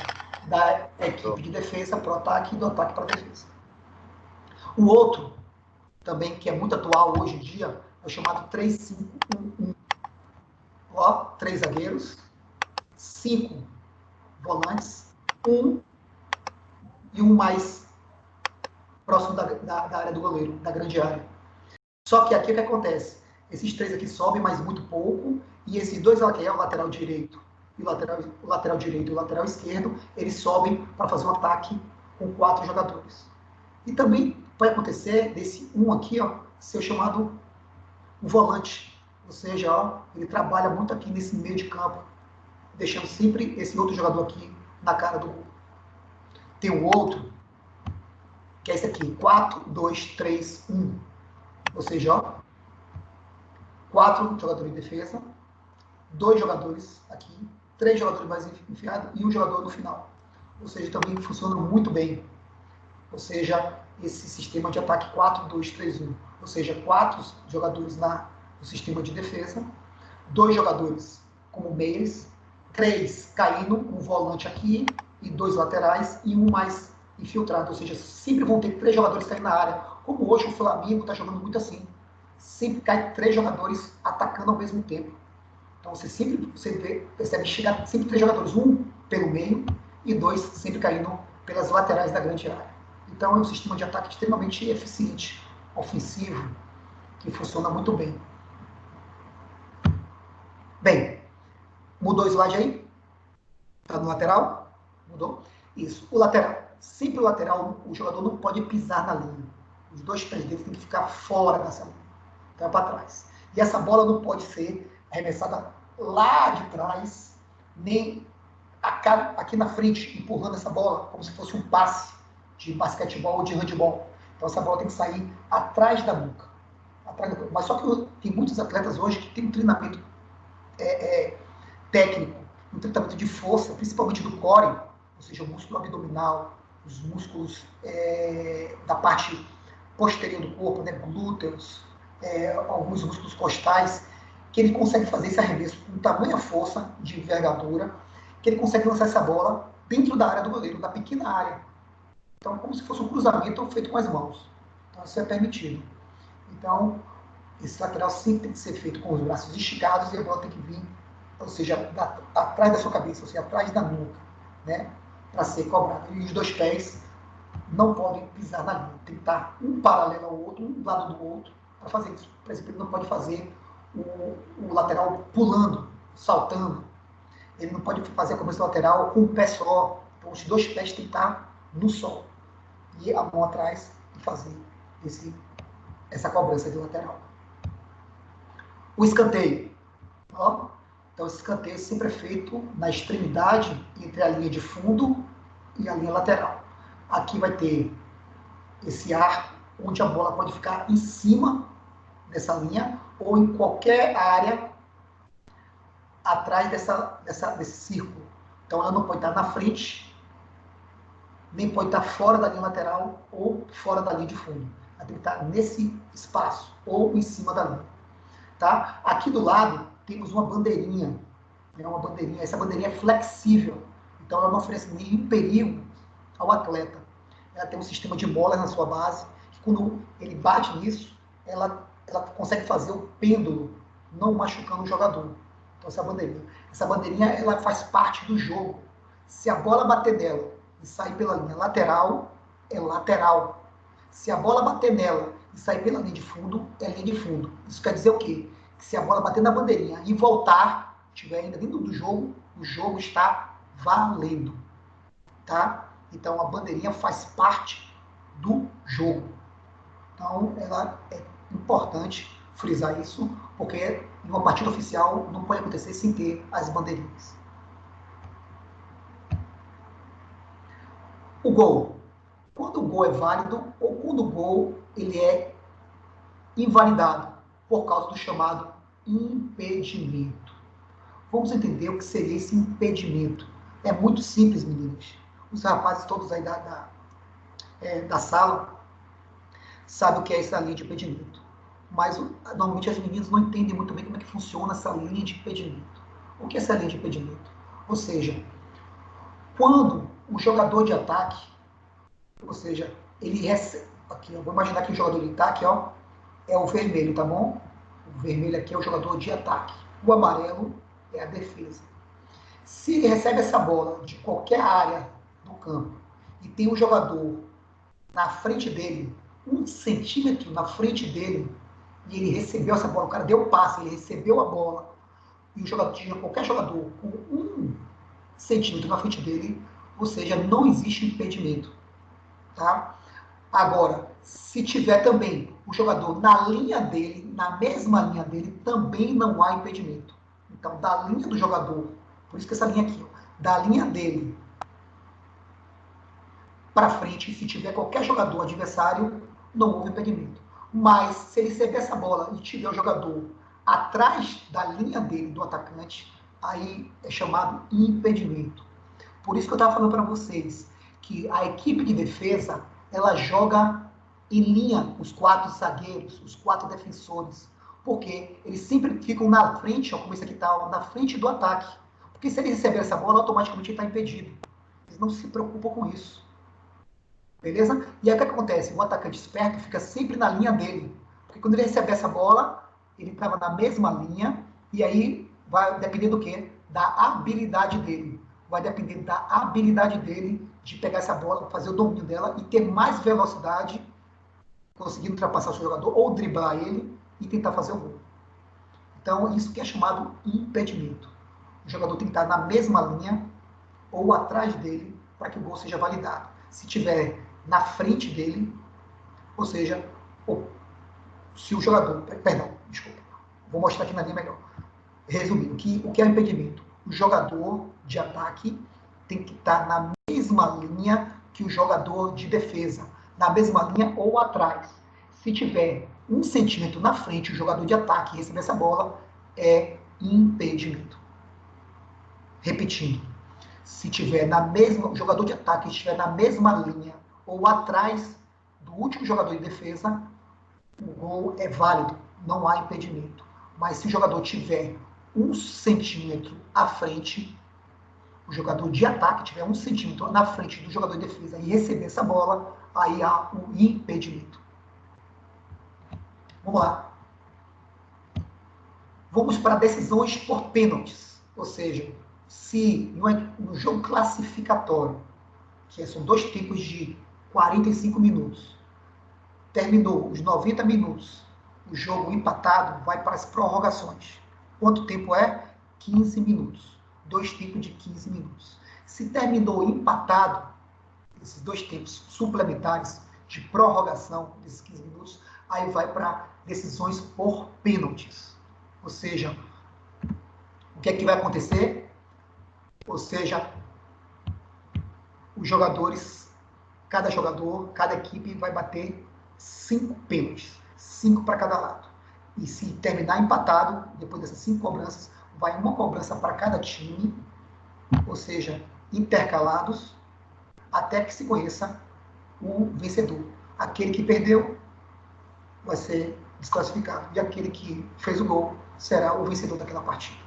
S1: da equipe de defesa para o ataque e do ataque para a defesa. O outro, também que é muito atual hoje em dia, é o chamado 3-5-1-1. Ó, 3 zagueiros, 5 volantes, 1 e um mais próximo da área do goleiro, da grande área. Só que aqui o que acontece? Esses 3 aqui sobem, mas muito pouco, e esses 2 aqui, o lateral direito e o lateral direito e o lateral esquerdo, eles sobem para fazer um ataque com 4 jogadores. E também vai acontecer desse 1 aqui, ó, ser chamado o volante. Ou seja, ó, ele trabalha muito aqui nesse meio de campo, deixando sempre esse outro jogador aqui na cara do gol. Tem um outro, que é esse aqui, 4-2-3-1. Ou seja, ó, 4 jogadores de defesa, 2 jogadores aqui, 3 jogadores mais enfiados e um jogador no final. Ou seja, também funciona muito bem. Ou seja, esse sistema de ataque 4-2-3-1. Ou seja, 4 jogadores no sistema de defesa, 2 jogadores como meias, 3 caindo, um volante aqui e 2 laterais e um mais infiltrado. Ou seja, sempre vão ter 3 jogadores caindo na área. Como hoje o Flamengo está jogando muito assim. Sempre cai 3 jogadores atacando ao mesmo tempo. Então você percebe chegar sempre 3 jogadores, um pelo meio e 2 sempre caindo pelas laterais da grande área. Então é um sistema de ataque extremamente eficiente, ofensivo, que funciona muito bem. Bem, mudou o slide aí? Está no lateral? Mudou? Isso. O lateral. Sempre o lateral, o jogador não pode pisar na linha. Os 2 pés dele têm que ficar fora dessa linha. Então é para trás. E essa bola não pode ser arremessada lá de trás, nem aqui na frente, empurrando essa bola, como se fosse um passe de basquetebol ou de handebol. Então essa bola tem que sair atrás da nuca. Mas só que tem muitos atletas hoje que têm um treinamento técnico, um tratamento de força, principalmente do core, ou seja, o músculo abdominal, os músculos da parte posterior do corpo, né, glúteos, alguns músculos costais, que ele consegue fazer esse arremesso com tamanha força de envergadura, que ele consegue lançar essa bola dentro da área do goleiro, da pequena área. Então, como se fosse um cruzamento feito com as mãos. Então, isso é permitido. Então, esse lateral sempre tem que ser feito com os braços esticados e a bola tem que vir, ou seja, atrás da sua cabeça, ou seja, atrás da nuca, né, para ser cobrada. E os 2 pés não podem pisar na linha. Tem que estar um paralelo ao outro, um lado do outro, para fazer isso. Por exemplo, ele não pode fazer o lateral pulando, saltando. Ele não pode fazer a cobrança lateral com um pé só. Então, os 2 pés têm que estar no sol. E a mão atrás e fazer essa cobrança de lateral. O escanteio. Ó, então, esse escanteio sempre é feito na extremidade entre a linha de fundo e a linha lateral. Aqui vai ter esse arco, onde a bola pode ficar em cima dessa linha ou em qualquer área atrás desse círculo. Então, ela não pode estar na frente, nem pode estar fora da linha lateral ou fora da linha de fundo. Ela tem que estar nesse espaço ou em cima da linha. Tá? Aqui do lado, temos uma bandeirinha. Uma bandeirinha. Essa bandeirinha é flexível. Então, ela não oferece nenhum perigo ao atleta. Ela tem um sistema de molas na sua base, que quando ele bate nisso, ela consegue fazer o pêndulo, não machucando o jogador. Então, essa bandeirinha ela faz parte do jogo. Se a bola bater nela e sair pela linha lateral, é lateral. Se a bola bater nela e sair pela linha de fundo, é linha de fundo. Isso quer dizer o quê? Que se a bola bater na bandeirinha e voltar, estiver ainda dentro do jogo, o jogo está valendo. Tá? Então, a bandeirinha faz parte do jogo. Então, ela é importante frisar isso, porque em uma partida oficial não pode acontecer sem ter as bandeirinhas. O gol. Quando o gol é válido ou quando o gol ele é invalidado por causa do chamado impedimento. Vamos entender o que seria esse impedimento. É muito simples, meninas. Os rapazes todos aí da sala sabem o que é essa linha de impedimento. Mas normalmente as meninas não entendem muito bem como é que funciona essa linha de impedimento. O que é essa linha de impedimento? Ou seja, quando o jogador de ataque, ou seja, ele recebe, aqui, vou imaginar que o jogador de ataque, ó, é o vermelho, tá bom? O vermelho aqui é o jogador de ataque. O amarelo é a defesa. Se ele recebe essa bola de qualquer área do campo e tem um jogador na frente dele, 1 centímetro na frente dele, e ele recebeu essa bola, o cara deu o passe, ele recebeu a bola, e o jogador tinha qualquer jogador com 1 centímetro na frente dele, ou seja, não existe impedimento. Tá? Agora, se tiver também o jogador na linha dele, na mesma linha dele, também não há impedimento. Então, da linha do jogador, por isso que essa linha aqui, ó, da linha dele para frente, se tiver qualquer jogador adversário, não houve impedimento. Mas, se ele receber essa bola e tiver o jogador atrás da linha dele, do atacante, aí é chamado impedimento. Por isso que eu estava falando para vocês que a equipe de defesa, ela joga em linha os 4 zagueiros, os 4 defensores, porque eles sempre ficam na frente, ó, como esse aqui está, na frente do ataque. Porque se ele receber essa bola, automaticamente ele está impedido. Eles não se preocupam com isso. Beleza? E aí o que acontece? O atacante esperto fica sempre na linha dele. Porque quando ele receber essa bola, ele estava na mesma linha, e aí vai depender do quê? Da habilidade dele. Vai depender da habilidade dele de pegar essa bola, fazer o domínio dela e ter mais velocidade, conseguindo ultrapassar o seu jogador ou driblar ele e tentar fazer o gol. Então, isso que é chamado impedimento. O jogador tem que estar na mesma linha ou atrás dele para que o gol seja validado. Se tiver na frente dele, ou seja, se o jogador, perdão, desculpa, vou mostrar aqui na linha melhor. Resumindo, o que é o impedimento? O jogador de ataque tem que estar na mesma linha que o jogador de defesa, na mesma linha ou atrás. Se tiver 1 centímetro na frente o jogador de ataque receber essa bola, é impedimento. Repetindo, se tiver o jogador de ataque estiver na mesma linha ou atrás do último jogador de defesa, o gol é válido, não há impedimento. Mas se o jogador tiver 1 centímetro à frente, o jogador de ataque tiver 1 centímetro na frente do jogador de defesa e receber essa bola, aí há o impedimento. Vamos lá. Vamos para decisões por pênaltis. Ou seja, se no jogo classificatório, que são 2 tempos de 45 minutos, terminou os 90 minutos, o jogo empatado, vai para as prorrogações. Quanto tempo é? 15 minutos. 2 tempos de 15 minutos. Se terminou empatado, esses 2 tempos suplementares de prorrogação desses 15 minutos, aí vai para decisões por pênaltis. Ou seja, o que é que vai acontecer? Ou seja, os jogadores cada jogador, cada equipe vai bater 5 pênaltis, 5 para cada lado. E se terminar empatado, depois dessas 5 cobranças, vai uma cobrança para cada time, ou seja, intercalados, até que se conheça o vencedor. Aquele que perdeu vai ser desclassificado. E aquele que fez o gol será o vencedor daquela partida.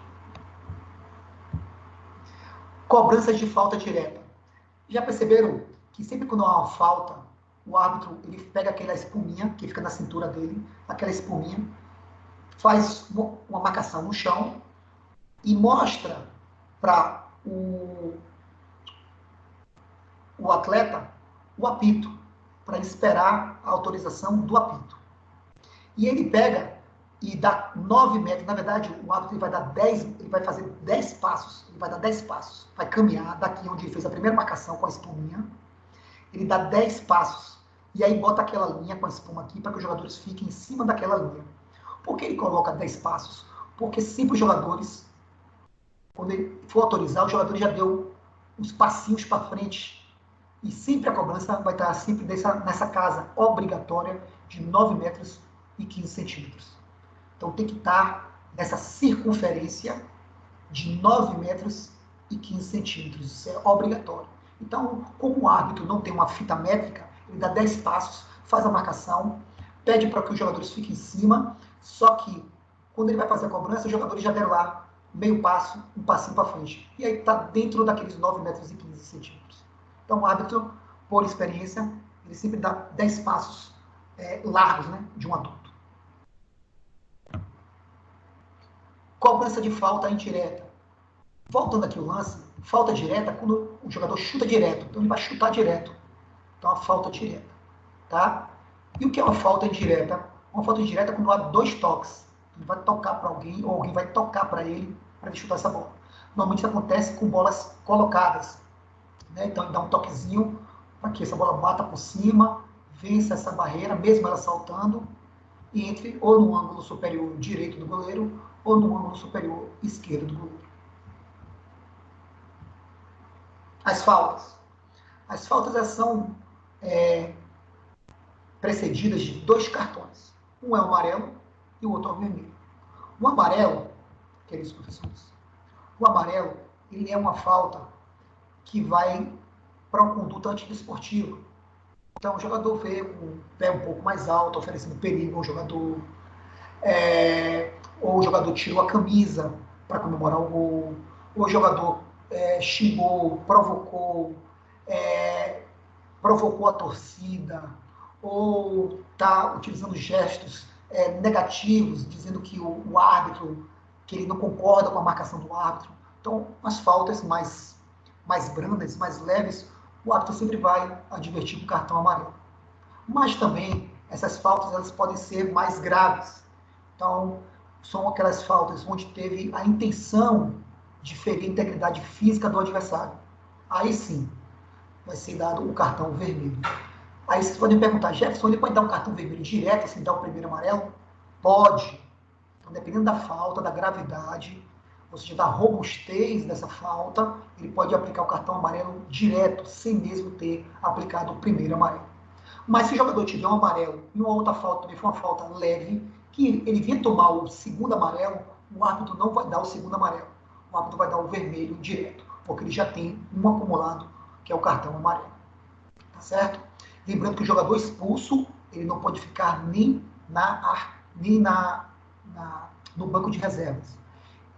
S1: Cobranças de falta direta. Já perceberam que sempre quando há uma falta, o árbitro ele pega aquela espuminha que fica na cintura dele, aquela espuminha, faz uma marcação no chão e mostra para o atleta o apito, para esperar a autorização do apito. E ele pega e dá 9 metros. Na verdade, o árbitro vai dar 10, ele vai fazer 10 passos. Ele vai dar 10 passos. Vai caminhar daqui onde ele fez a primeira marcação com a espuminha. Ele dá 10 passos. E aí bota aquela linha com a espuma aqui para que os jogadores fiquem em cima daquela linha. Por que ele coloca 10 passos? Porque sempre os jogadores, quando ele for autorizar, o jogador já deu uns passinhos para frente. E sempre a cobrança vai estar sempre nessa casa obrigatória de 9 metros e 15 centímetros. Então tem que estar nessa circunferência de 9 metros e 15 centímetros. Isso é obrigatório. Então, como o árbitro não tem uma fita métrica, ele dá 10 passos, faz a marcação, pede para que os jogadores fiquem em cima, só que quando ele vai fazer a cobrança, os jogadores já deram lá meio passo, um passinho para frente. E aí está dentro daqueles 9 metros e 15 centímetros. Então o árbitro, por experiência, ele sempre dá 10 passos largos, né, de um adulto. Cobrança de falta indireta. Voltando aqui o lance, falta direta quando o jogador chuta direto. Então ele vai chutar direto. Então a falta direta. Tá? E o que é uma falta indireta? Uma falta indireta é quando há 2 toques. Ele vai tocar para alguém ou alguém vai tocar para ele chutar essa bola. Normalmente isso acontece com bolas colocadas. Né? Então ele dá um toquezinho para que essa bola bata por cima, vença essa barreira, mesmo ela saltando, e entre ou no ângulo superior direito do goleiro ou no ângulo superior esquerdo do goleiro. As faltas. As faltas elas são precedidas de 2 cartões. Um é o amarelo e o outro é o vermelho. O amarelo, queridos professores, o amarelo ele é uma falta que vai para uma conduta antidesportiva. Então o jogador vê com o pé um pouco mais alto, oferecendo perigo ao jogador, ou o jogador tirou a camisa para comemorar o gol, ou o jogador xingou, provocou a torcida, ou está utilizando gestos negativos, dizendo que o árbitro, que ele não concorda com a marcação do árbitro. Então, as faltas mais brandas, mais leves, o árbitro sempre vai advertir com o cartão amarelo. Mas também, essas faltas elas podem ser mais graves. Então, são aquelas faltas onde teve a intenção de ferir a integridade física do adversário. Aí sim, vai ser dado o cartão vermelho. Aí vocês podem perguntar, Jefferson, ele pode dar um cartão vermelho direto, assim, dar o primeiro amarelo? Pode. Então, dependendo da falta, da gravidade, ou seja, da robustez dessa falta, ele pode aplicar o cartão amarelo direto, sem mesmo ter aplicado o primeiro amarelo. Mas se o jogador tiver um amarelo e uma outra falta também for uma falta leve, que ele vinha tomar o segundo amarelo, o árbitro não vai dar o segundo amarelo. O árbitro vai dar o vermelho direto, porque ele já tem um acumulado, que é o cartão amarelo. Tá certo? Lembrando que o jogador expulso, ele não pode ficar nem no banco de reservas.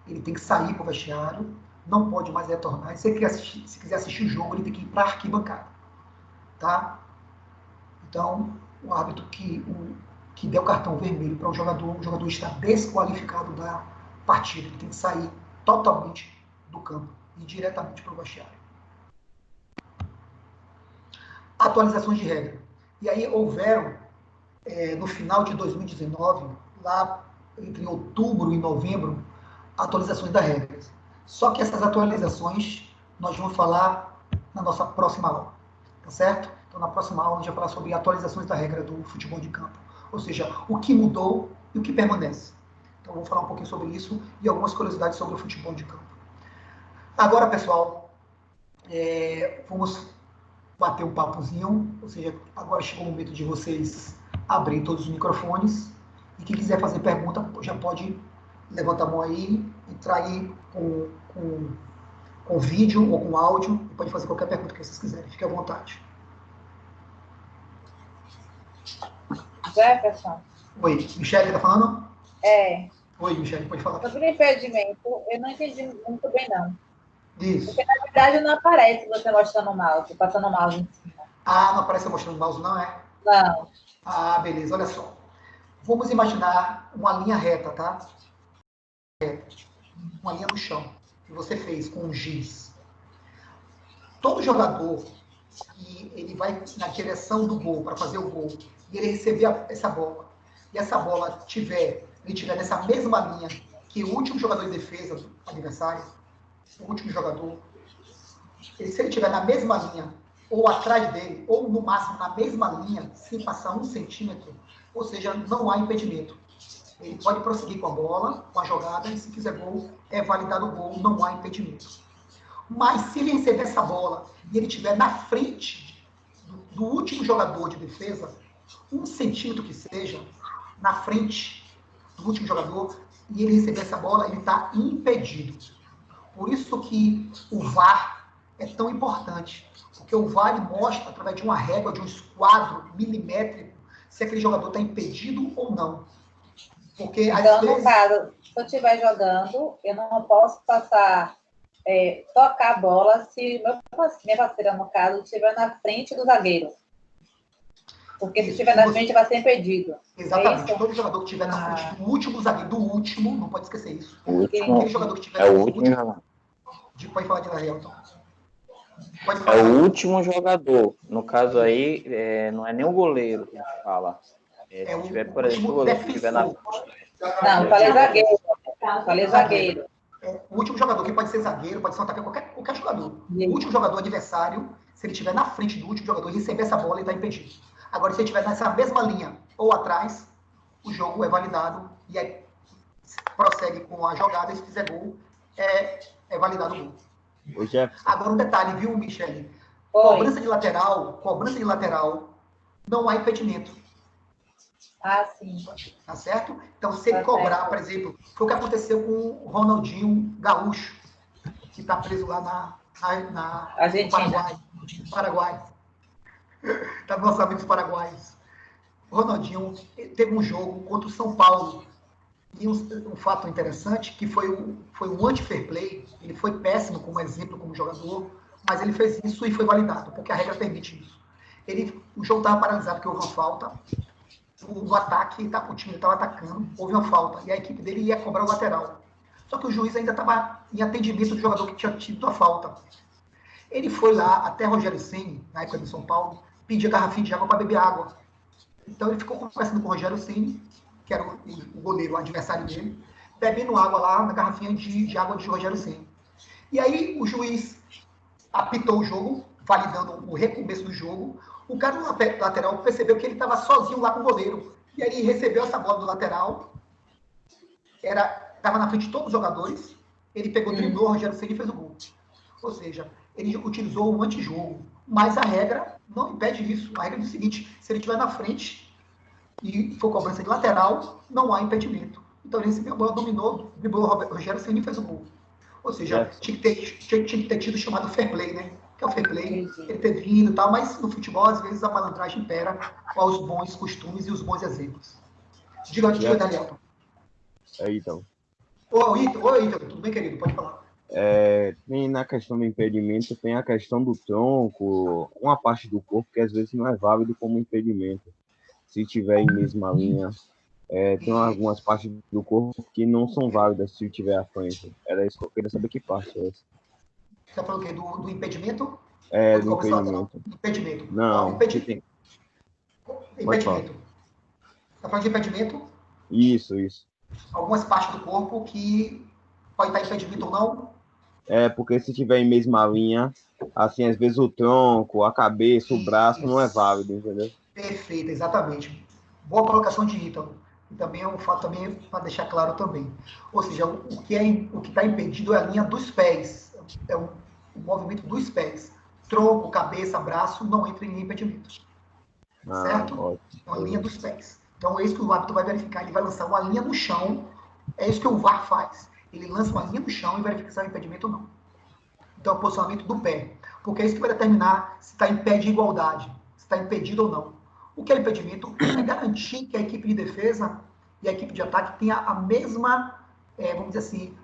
S1: Ele tem que sair para o vestiário, não pode mais retornar. E se ele quiser assistir o jogo, ele tem que ir para a arquibancada. Tá? Então, o árbitro que der o cartão vermelho para o jogador está desqualificado da partida. Ele tem que sair totalmente do campo e diretamente para o vestiário. Atualizações de regra. E aí houveram, no final de 2019, lá entre outubro e novembro, atualizações das regras. Só que essas atualizações nós vamos falar na nossa próxima aula, tá certo? Então, na próxima aula, a gente vai falar sobre atualizações da regra do futebol de campo. Ou seja, o que mudou e o que permanece. Então, vamos falar um pouquinho sobre isso e algumas curiosidades sobre o futebol de campo. Agora, pessoal, vamos bater um papozinho, ou seja, agora chegou o momento de vocês abrir todos os microfones, e quem quiser fazer pergunta já pode levantar a mão aí, entrar aí com vídeo ou com áudio, e pode fazer qualquer pergunta que vocês quiserem, fique à vontade.
S2: Jefferson.
S1: Oi, Michele, tá falando? Oi, Michele, pode falar.
S2: Sobre o impedimento, eu não entendi muito bem, não.
S1: Isso.
S2: Porque, na verdade, não aparece você mostrando o mouse, passando o mouse em cima.
S1: Ah, não aparece eu mostrando o mouse, não é?
S2: Não.
S1: Ah, beleza, olha só. Vamos imaginar uma linha reta, tá? Uma linha no chão, que você fez com um giz. Todo jogador que ele vai na direção do gol, para fazer o gol, e ele receber essa bola, e essa bola ele tiver nessa mesma linha que o último jogador de defesa do adversário, o último jogador, se ele estiver na mesma linha, ou atrás dele, ou no máximo na mesma linha, sem passar 1 centímetro, ou seja, não há impedimento. Ele pode prosseguir com a bola, com a jogada, e se fizer gol, é validado o gol, não há impedimento. Mas se ele receber essa bola e ele estiver na frente do último jogador de defesa, 1 centímetro que seja, na frente do último jogador, e ele receber essa bola, ele está impedido. Por isso que o VAR é tão importante, porque o VAR mostra, através de uma régua, de um esquadro milimétrico, se aquele jogador está impedido ou não. Porque,
S2: então,
S1: às vezes...
S2: no caso, se eu estiver jogando, eu não posso passar, tocar a bola se minha parceira, no caso, estiver na frente do zagueiro. Porque se estiver na frente, vai ser impedido.
S1: Exatamente. Todo jogador que estiver na frente do último zagueiro, do último, não pode esquecer isso.
S4: Aquele
S1: jogador que estiver
S4: é o último.
S1: Pode falar de Daniel, então.
S4: É o último jogador. No caso aí, não é nem o goleiro que a gente fala. Se tiver, por exemplo, o goleiro que estiver na frente.
S2: Não, falei zagueiro. Falei zagueiro.
S1: O último jogador, que pode ser zagueiro, pode ser um atacante, qualquer jogador. O último jogador adversário, se ele estiver na frente do último jogador e receber essa bola, ele está impedido. Agora, se ele estiver nessa mesma linha ou atrás, o jogo é validado e aí prossegue com a jogada, e se fizer gol, é validado o gol. Agora, um detalhe, viu, Michele? Cobrança de lateral, não há impedimento.
S2: Ah, sim.
S1: Tá certo? Então, se ele cobrar, por exemplo, foi o que aconteceu com o Ronaldinho Gaúcho, que está preso lá no Paraguai. Tá nossos amigos paraguaios. O Ronaldinho teve um jogo contra o São Paulo. E um fato interessante, que foi um anti-fair play. Ele foi péssimo como exemplo, como jogador, mas ele fez isso e foi validado, porque a regra permite isso. O jogo estava paralisado porque houve uma falta. No ataque, o time estava atacando, houve uma falta, e a equipe dele ia cobrar o lateral. Só que o juiz ainda estava em atendimento do jogador que tinha tido a falta. Ele foi lá até Rogério Ceni, na época de São Paulo, pedir garrafinha de água para beber água. Então ele ficou conversando com o Rogério Ceni, que era o goleiro, o adversário dele, bebendo água lá na garrafinha de água de Rogério Ceni. E aí o juiz apitou o jogo, validando o recomeço do jogo. O cara no lateral percebeu que ele estava sozinho lá com o goleiro. E aí ele recebeu essa bola do lateral, estava na frente de todos os jogadores, ele pegou, driblou, o Rogério Ceni e fez o gol. Ou seja, ele utilizou o antijogo. Mas a regra não impede isso. A regra diz o seguinte: se ele estiver na frente e for cobrança de lateral, não há impedimento. Então ele recebeu a bola, dominou, driblou o Rogério Ceni e fez o gol. Ou seja, tinha que ter tido chamado fair play, né? Que é o fair play, ele ter vindo e tal, mas no futebol, às vezes, a malandragem impera aos bons costumes e os bons exemplos. Diga, Daniel.
S5: Então.
S1: Oi, Ítalo, tudo bem, querido? Pode falar.
S5: Tem na questão do impedimento, tem a questão do tronco, uma parte do corpo que às vezes não é válido como impedimento. Se tiver em mesma linha, tem algumas partes do corpo que não são válidas se tiver à frente. Era isso que eu queria saber, que parte é essa.
S1: Você está falando o quê? Do impedimento?
S5: Do impedimento.
S1: Impedimento.
S5: Não,
S1: impedimento. Você está falando de impedimento?
S5: Isso.
S1: Algumas partes do corpo que pode estar impedimento ou não?
S5: Porque se tiver em mesma linha, assim, às vezes o tronco, a cabeça, o braço não é válido, entendeu?
S1: Perfeito, exatamente. Boa colocação de Ítalo. E também é um fato também para deixar claro também. Ou seja, o que está impedido é a linha dos pés. É o movimento dos pés. tronco, cabeça, braço, não entra em impedimento. Certo?
S5: Ótimo.
S1: Uma linha dos pés. Então, é isso que o árbitro vai verificar. Ele vai lançar uma linha no chão. É isso que o VAR faz. Ele lança uma linha no chão e verifica se é impedimento ou não. Então, é o posicionamento do pé. Porque é isso que vai determinar se está em pé de igualdade, se está impedido ou não. O que é impedimento? É garantir que a equipe de defesa e a equipe de ataque tenha a mesma, vamos dizer assim,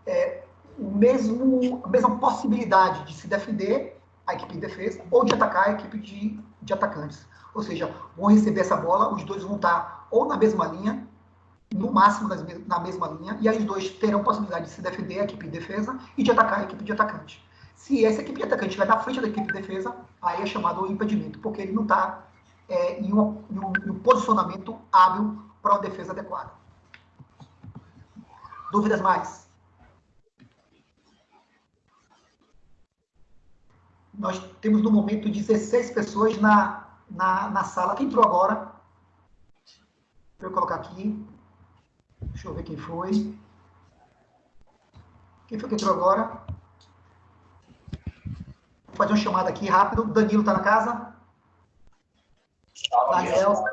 S1: a mesma possibilidade de se defender a equipe de defesa ou de atacar a equipe de atacantes. Ou seja, vão receber essa bola, os dois vão estar ou na mesma linha, no máximo na mesma linha, e aí os dois terão possibilidade de se defender a equipe de defesa e de atacar a equipe de atacante. Se essa equipe de atacante estiver na frente da equipe de defesa, aí é chamado impedimento, porque ele não está em um posicionamento hábil para uma defesa adequada. Dúvidas mais? Nós temos no momento 16 pessoas na sala. Quem entrou agora? Deixa eu colocar aqui. Deixa eu ver quem foi. Quem foi que entrou agora? Vou fazer uma chamada aqui rápido. Danilo está na casa? Daniel.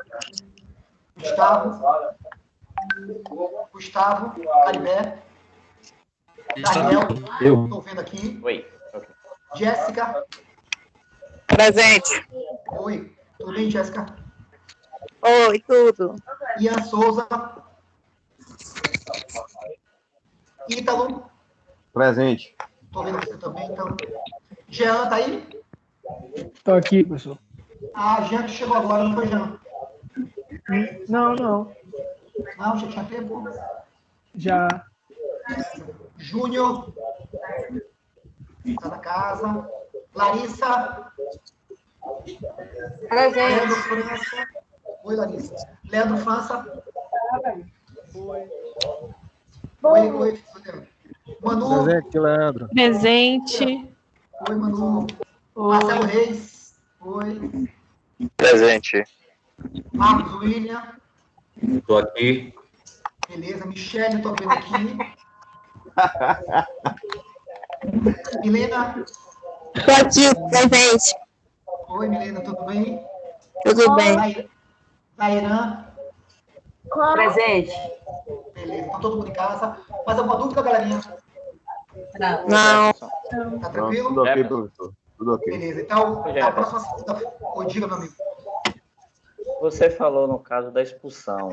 S1: Gustavo. Caribé. Daniel. Estou vendo aqui.
S4: Oi.
S1: Jéssica.
S3: Presente.
S1: Oi. Tudo bem, Jéssica?
S3: Oi, tudo.
S1: Ian Souza. Ítalo.
S5: Presente.
S1: Estou vendo você também, Ítalo. Jean, tá aí?
S6: Estou aqui, professor.
S1: Ah, Jean que chegou agora, não foi, Jean?
S6: Não.
S1: Não, já tinha tempo.
S6: Já.
S1: Júnior. Está na casa. Larissa. Leandro França. Oi, Larissa. Leandro França. Oi. Manu.
S6: Presente, Leandro.
S3: Presente.
S1: Oi, Manu.
S3: Oi.
S1: Marcelo Reis. Oi.
S7: Presente.
S1: Marcos William.
S7: Estou aqui.
S1: Beleza. Michele, estou vendo aqui. Milena.
S3: Estou aqui, presente.
S1: Oi, Milena, tudo bem?
S3: Tudo bem.
S1: Dairan.
S2: Presente.
S1: Beleza, então todo mundo em casa. Mais alguma dúvida, galerinha?
S3: Não.
S1: Tá tranquilo?
S5: Tudo ok, professor. Tudo ok.
S1: Beleza, então, a próxima segunda-feira. Diga, meu amigo.
S4: Você falou no caso da expulsão.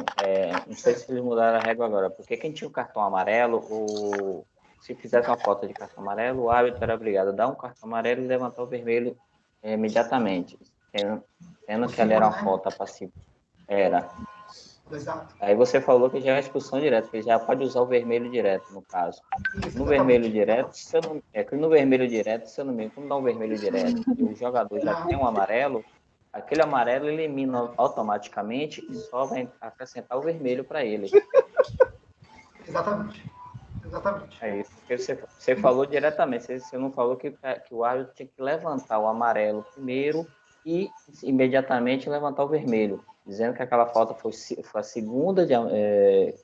S4: Não sei se eles mudaram a regra agora, porque quem tinha o cartão amarelo, se fizesse uma falta de cartão amarelo, o árbitro era obrigado a dar um cartão amarelo e levantar o vermelho imediatamente, sendo que ela era uma falta passiva. Era.
S1: Exato.
S4: Aí você falou que já é uma expulsão direta, que já pode usar o vermelho direto, no caso.
S1: Isso,
S4: No vermelho direto, se eu não me engano, como dá um vermelho direto e o jogador já tem um amarelo, aquele amarelo elimina automaticamente e só vai acrescentar o vermelho para ele.
S1: Exatamente.
S4: É isso, porque você falou diretamente, você não falou que o árbitro tinha que levantar o amarelo primeiro e imediatamente levantar o vermelho, dizendo que aquela falta foi a segunda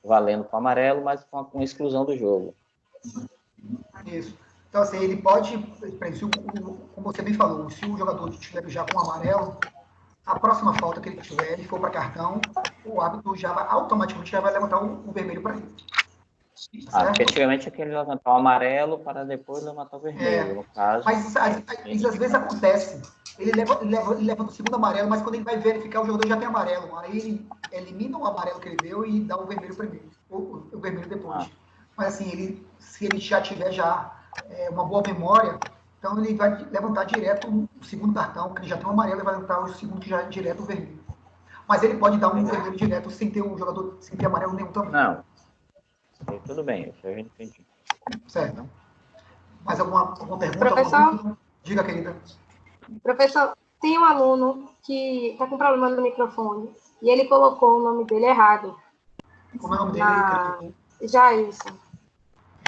S4: valendo com o amarelo, mas com exclusão do jogo.
S1: Isso. Então, assim, ele pode, como você bem falou, se o jogador estiver já com o amarelo, a próxima falta que ele tiver, ele for para cartão, o árbitro automaticamente já vai levantar o vermelho para ele.
S4: Porque antigamente aquele levantar o amarelo para depois levantar o vermelho, no caso.
S1: Mas isso às vezes acontece. Ele levanta o segundo amarelo, mas quando ele vai verificar, o jogador já tem amarelo. Aí ele elimina o amarelo que ele deu e dá o vermelho primeiro, ou o vermelho depois. Mas assim, se ele já tiver uma boa memória, então ele vai levantar direto o segundo cartão, que ele já tem o amarelo, e vai levantar o segundo que já é direto o vermelho. Mas ele pode dar um vermelho direto sem ter o jogador, sem ter amarelo nenhum também.
S4: Não. Tudo bem, isso eu já entendi.
S1: Certo. Mais alguma pergunta?
S8: Professor?
S1: Alguma dúvida? Diga, querida.
S8: Professor, tem um aluno que está com problema no microfone e ele colocou o nome dele errado.
S1: Como é o nome dele?
S8: Jailson.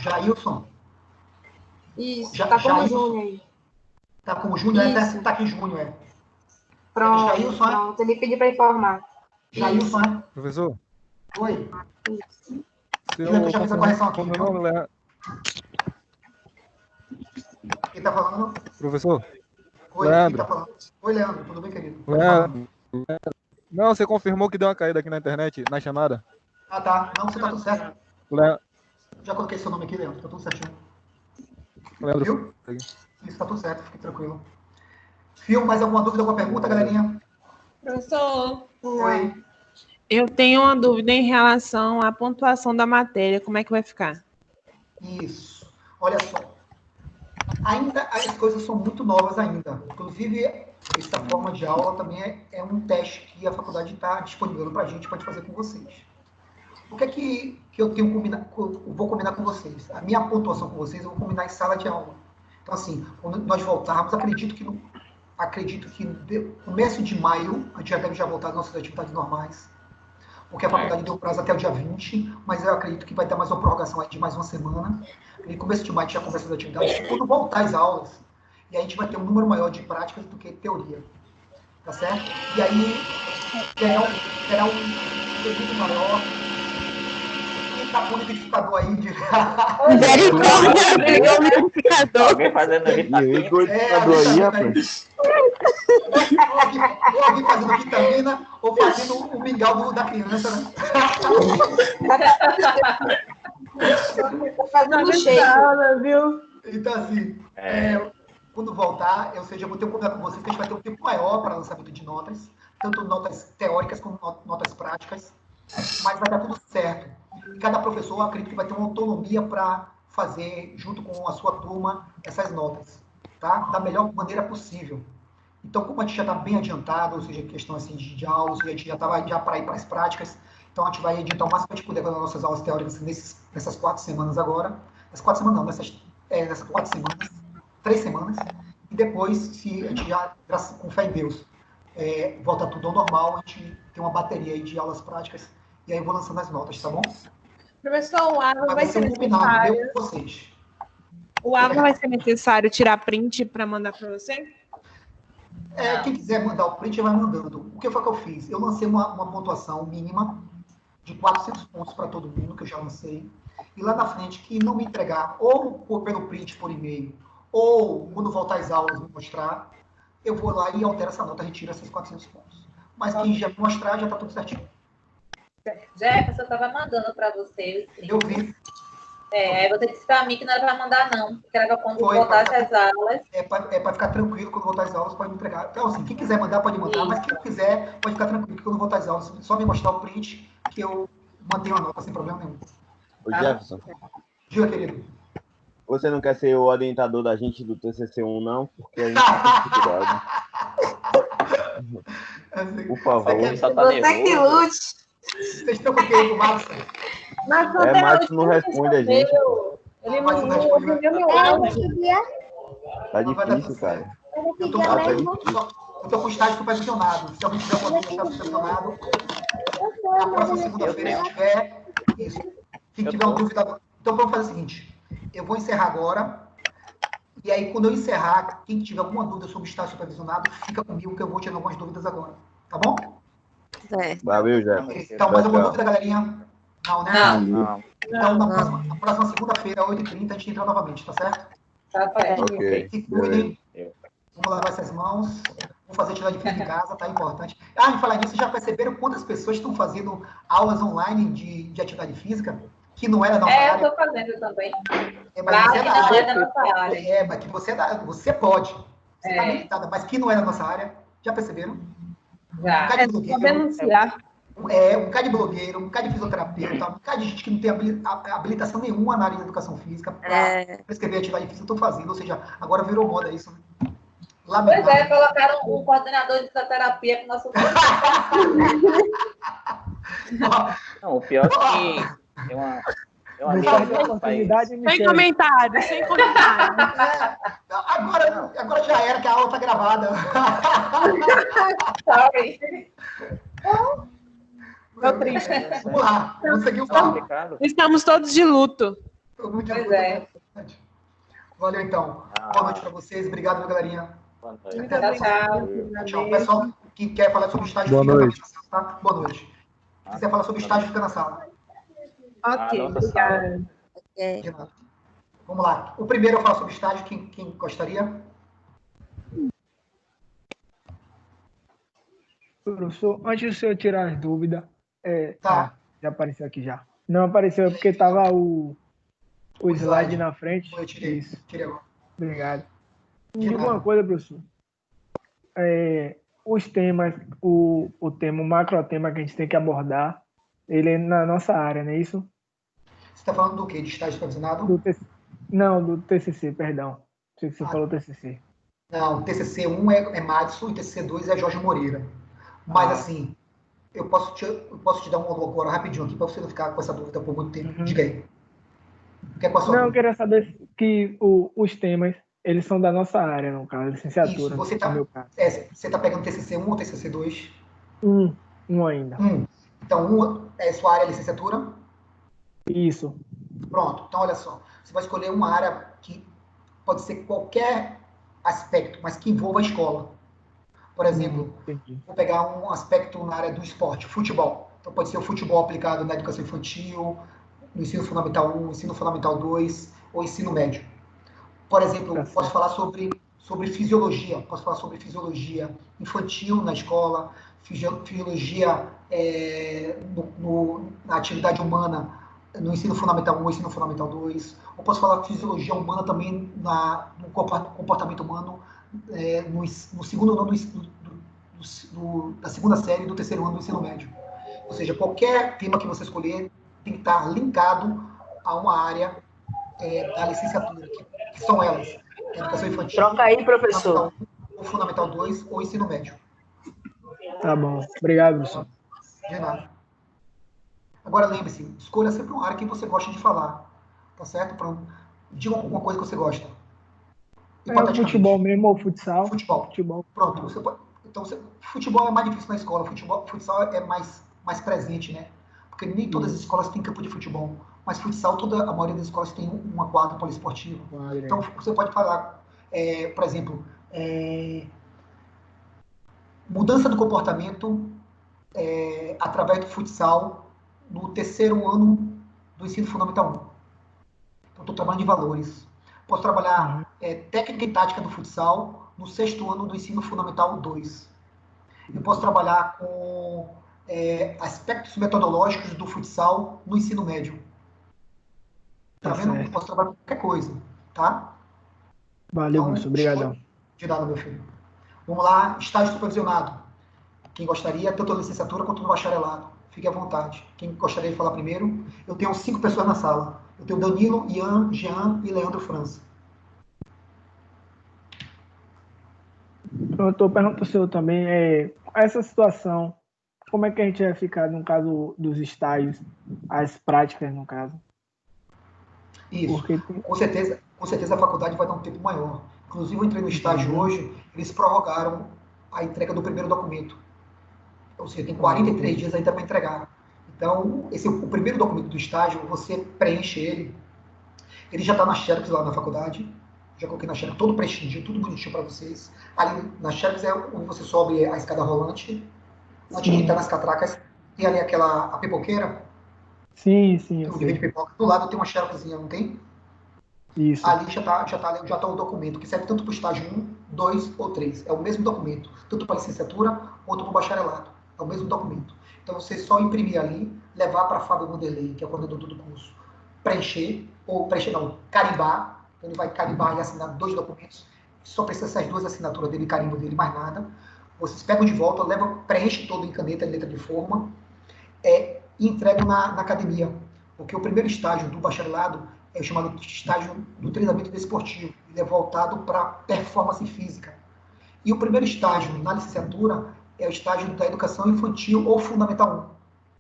S1: Jailson?
S8: Isso, está como
S1: Jailson.
S8: Júnior aí.
S1: Está como Júnior? Está aqui Júnior,
S8: Pronto,
S1: Jailson,
S8: pronto. Ele pediu para informar.
S1: Jailson, é?
S6: Professor,
S1: Oi.
S6: se
S1: Eu já fiz a correção aqui,
S6: como
S1: viu?
S6: nome é...
S1: Quem está falando?
S6: Professor,
S1: Oi,
S6: Leandro.
S1: quem tá falando? Oi, Leandro, tudo bem, querido?
S6: Leandro. Não, você confirmou que deu uma caída aqui na internet, na chamada?
S1: Ah, tá. Não, você tá tudo certo.
S6: Le-
S1: Já coloquei seu nome aqui, Leandro, tá tudo certinho.
S6: Leandro.
S1: Viu? Isso, tá tudo certo, fique tranquilo. Fio, mais alguma dúvida, alguma pergunta, galerinha?
S9: Professor,
S1: Oi.
S9: eu tenho uma dúvida em relação à pontuação da matéria. Como é que vai ficar?
S1: Isso. Olha só. Ainda as coisas são muito novas ainda. Inclusive, essa forma de aula também é um teste que a faculdade está disponibilizando para a gente, pode fazer com vocês. O que é que eu tenho vou combinar com vocês? A minha pontuação com vocês eu vou combinar em sala de aula. Então, assim, quando nós voltarmos, acredito que no começo de maio a gente já deve voltar às nossas atividades normais. Porque a faculdade deu prazo até o dia 20, mas eu acredito que vai ter mais uma prorrogação aí de mais uma semana. No começo de maio a gente já começa as atividades. E quando voltar às aulas, e a gente vai ter um número maior de práticas do que teoria. Tá certo? E aí terá um período maior. Quem tá com o liquidificador aí de.
S3: Misericórdia, pegou o liquidificador.
S4: Alguém fazendo vitamina.
S5: Aí, rapaz.
S1: Ou alguém fazendo vitamina, ou fazendo o mingau da criança, né?
S8: Fazendo shake.
S9: Viu?
S1: Então, assim, quando voltar, ou seja, eu vou ter um contato com vocês, que a gente vai ter um tempo maior para lançamento de notas, tanto notas teóricas como notas práticas, mas vai dar tudo certo. E cada professor, eu acredito que vai ter uma autonomia para fazer, junto com a sua turma, essas notas, tá? Da melhor maneira possível. Então, como a gente já está bem adiantado, ou seja, questão assim de aula, ou seja, a gente já estava para ir para as práticas, então a gente vai adiantar o máximo que a gente puder com as nossas aulas teóricas nessas 4 semanas agora. Nessas 4 semanas não, nessas 4 semanas, 3 semanas, e depois, se a gente já, com fé em Deus, volta tudo ao normal, a gente tem uma bateria aí de aulas práticas, e aí eu vou lançando as notas, tá bom?
S9: Professor, o AVA vai ser
S1: um combinado
S9: necessário.
S1: meu com vocês.
S9: O AVA vai ser necessário tirar print para mandar para você?
S1: Quem quiser mandar o print, vai mandando. O que foi que eu fiz? Eu lancei uma pontuação mínima de 400 pontos para todo mundo, que eu já lancei. E lá na frente, quem não me entregar, ou pelo print por e-mail, ou quando voltar às aulas me mostrar, eu vou lá e altero essa nota, retiro esses 400 pontos. Mas quem já me mostrar, já está tudo certinho.
S2: Jefferson, eu estava mandando para você.
S1: Eu vi.
S2: Aí você disse para mim que não era para mandar, não, porque era para quando
S1: Foi,
S2: voltasse às aulas.
S1: É para ficar tranquilo, quando voltar às aulas, pode me entregar. Então, assim, quem quiser mandar, pode mandar, mas quem não quiser, pode ficar tranquilo, que quando voltar às aulas, só me mostrar o print, que eu mantenho a nota sem problema nenhum.
S5: Ô, Jefferson,
S1: Diga, querido.
S5: você não quer ser o orientador da gente do TCC1, não? Porque a gente tem dificuldade. Por favor.
S8: Você que lute.
S1: Vocês estão com quem, com o Marcos?
S9: Mas
S5: Marcos não responde a gente.
S9: Ele
S1: Mas
S9: não
S1: não responde,
S9: respondeu meu
S8: Eu
S9: áudio.
S8: queria.
S5: Tá
S1: Não vai dar
S5: difícil,
S1: tudo
S5: cara.
S1: certo.
S8: Eu
S1: Eu tô
S8: queria mesmo.
S1: com o estágio supervisionado. Se alguém tiver alguma dúvida, está supervisionado. Na próxima segunda-feira, se tiver, isso. Quem tiver uma dúvida, então vamos fazer o seguinte. Eu vou encerrar agora. E aí, quando eu encerrar, quem tiver alguma dúvida sobre o estágio supervisionado, fica comigo, que eu vou tirar algumas dúvidas agora. Tá bom?
S5: Valeu, Jefferson.
S1: Então, mais alguma
S5: Tchau.
S1: dúvida, galerinha? Não, né?
S4: Não.
S1: Então, na próxima segunda-feira, 8h30, a gente entra novamente, tá certo?
S2: Tá certo.
S5: Ok.
S1: Se cuidem. Vamos lavar essas mãos. Vamos fazer atividade física em casa, tá importante. E falar nisso, já perceberam quantas pessoas estão fazendo aulas online de atividade física? Que não é da nossa
S2: Eu
S1: área.
S2: estou fazendo também.
S1: Mas você é da
S2: Não é
S1: área.
S2: da nossa área.
S1: Mas que você pode. Você está habilitada, mas que não é da nossa área. Já perceberam?
S2: Já.
S1: Um bocado de
S9: Só
S1: blogueiro,
S9: denunciar.
S1: um bocado de blogueiro, um bocado de fisioterapeuta, um bocado de gente que não tem habilitação nenhuma na área de educação física para prescrever atividade física, estão fazendo. Ou seja, agora virou moda isso. Né?
S2: Pois colocaram um coordenador de fisioterapia para o nosso
S4: Não, o pior é que tem uma amiga minha que faz.
S9: Sem comentários, sem comentários.
S1: Agora já era, que a aula está gravada.
S2: Sorry.
S9: Tô triste.
S1: Vamos lá, vamos seguir o papo.
S9: Estamos todos de luto.
S1: Pois é. Valeu, então. Boa noite para vocês. Obrigado, meu galerinha.
S4: Boa noite.
S9: Muito obrigada.
S1: Tchau. Pessoal que quer falar sobre o estágio,
S6: Boa
S1: fica
S6: noite.
S1: na sala, tá? Boa noite. Se quiser falar sobre o estágio, fica na sala.
S9: Ok,
S4: outra
S9: obrigada.
S1: De nada. Vamos lá. O primeiro eu falo sobre estágio. Quem gostaria?
S10: Professor, antes do senhor tirar as dúvidas,
S1: Tá.
S10: já apareceu aqui já. Não apareceu porque estava o slide na frente.
S1: Eu tirei.
S10: Isso,
S1: Tirei agora.
S10: obrigado.
S1: De
S10: Me diga uma
S1: nada.
S10: coisa, professor. Os temas, o tema, o macrotema que a gente tem que abordar, ele é na nossa área, não é isso?
S1: Você está falando do quê? De estágio supervisionado?
S10: Não, do TCC, perdão. Sei que você falou TCC.
S1: Não, TCC 1 é Madison e TCC 2 é Jorge Moreira. Mas, assim, eu posso te dar um alô agora rapidinho aqui para você não ficar com essa dúvida por muito tempo. Diga aí.
S10: Não, eu queria saber que os temas, eles são da nossa área, no caso, licenciatura.
S1: Isso, você
S10: no meu caso.
S1: Você tá pegando TCC 1 ou TCC 2?
S10: Um ainda.
S1: Então, é sua área licenciatura?
S10: Isso.
S1: Pronto, então olha só. Você vai escolher uma área que pode ser qualquer aspecto, mas que envolva a escola. Por exemplo, vou pegar um aspecto na área do esporte, futebol. Então pode ser o futebol aplicado na educação infantil, no ensino fundamental 1, ensino fundamental 2 ou ensino médio. Por exemplo, posso falar sobre fisiologia, posso falar sobre fisiologia infantil na escola, fisiologia na atividade humana no ensino fundamental 1, ensino fundamental 2, ou posso falar fisiologia humana também no comportamento humano no segundo ano da segunda série do terceiro ano do ensino médio. Ou seja, qualquer tema que você escolher tem que estar linkado a uma área da licenciatura, que são elas: educação infantil,
S11: troca aí, professor.
S1: Fundamental 2 ou ensino médio.
S10: Tá bom. Obrigado, professor.
S1: De nada. Agora lembre-se, escolha sempre uma área que você gosta de falar. Tá certo? Pronto. Diga alguma coisa que você gosta.
S10: Futebol mesmo ou futsal?
S1: Futebol. Pronto. Você pode, então, futebol é mais difícil na escola. Futsal é mais presente, né? Porque nem todas as escolas têm campo de futebol. Mas futsal, a maioria das escolas tem uma quadra poliesportiva. Então, você pode falar, por exemplo, mudança do comportamento através do futsal no terceiro ano do ensino fundamental 1. Então, estou trabalhando de valores. Posso trabalhar técnica e tática do futsal no sexto ano do ensino fundamental 2. Eu posso trabalhar com aspectos metodológicos do futsal no ensino médio. Tá vendo? Eu posso trabalhar com qualquer coisa, tá?
S10: Valeu, professor. Obrigadão.
S1: De nada, meu filho. Vamos lá, estágio supervisionado. Quem gostaria, tanto na licenciatura quanto no bacharelado. Fique à vontade. Quem gostaria de falar primeiro? Eu tenho 5 pessoas na sala. Eu tenho Danilo, Ian, Jean e Leandro França.
S10: Eu estou perguntando ao senhor também, essa situação, como é que a gente vai ficar no caso dos estágios, as práticas, no caso?
S1: Isso. Com certeza a faculdade vai dar um tempo maior. Inclusive, eu entrei no estágio hoje, eles prorrogaram a entrega do primeiro documento. Ou seja, tem 43 dias ainda para entregar. Então, esse é o primeiro documento do estágio, você preenche ele. Ele já está na Xerox lá na faculdade. Já coloquei na Xerox todo preenchidinho, tudo bonitinho para vocês. Ali na Xerox é onde você sobe a escada rolante. Antes de entrar nas catracas, tem ali a pipoqueira.
S10: Sim.
S1: O de pipoca. Do lado tem uma Xeroxzinha, não tem?
S10: Isso.
S1: Ali já tá o documento, que serve tanto para o estágio 1, 2 ou 3. É o mesmo documento, tanto para a licenciatura quanto para o bacharelado. É o mesmo documento. Então, você só imprimir ali, levar para Fábio Vanderlei, que é o coordenador do curso, carimbar. Então, ele vai carimbar e assinar 2 documentos. Só precisa ser as 2 assinaturas dele, carimbo dele, mais nada. Vocês pegam de volta, preenche todo em caneta e letra de forma e entregam na academia. Porque o primeiro estágio do bacharelado é o chamado estágio do treinamento desportivo. Ele é voltado para performance física. E o primeiro estágio na licenciatura é o estágio da educação infantil ou fundamental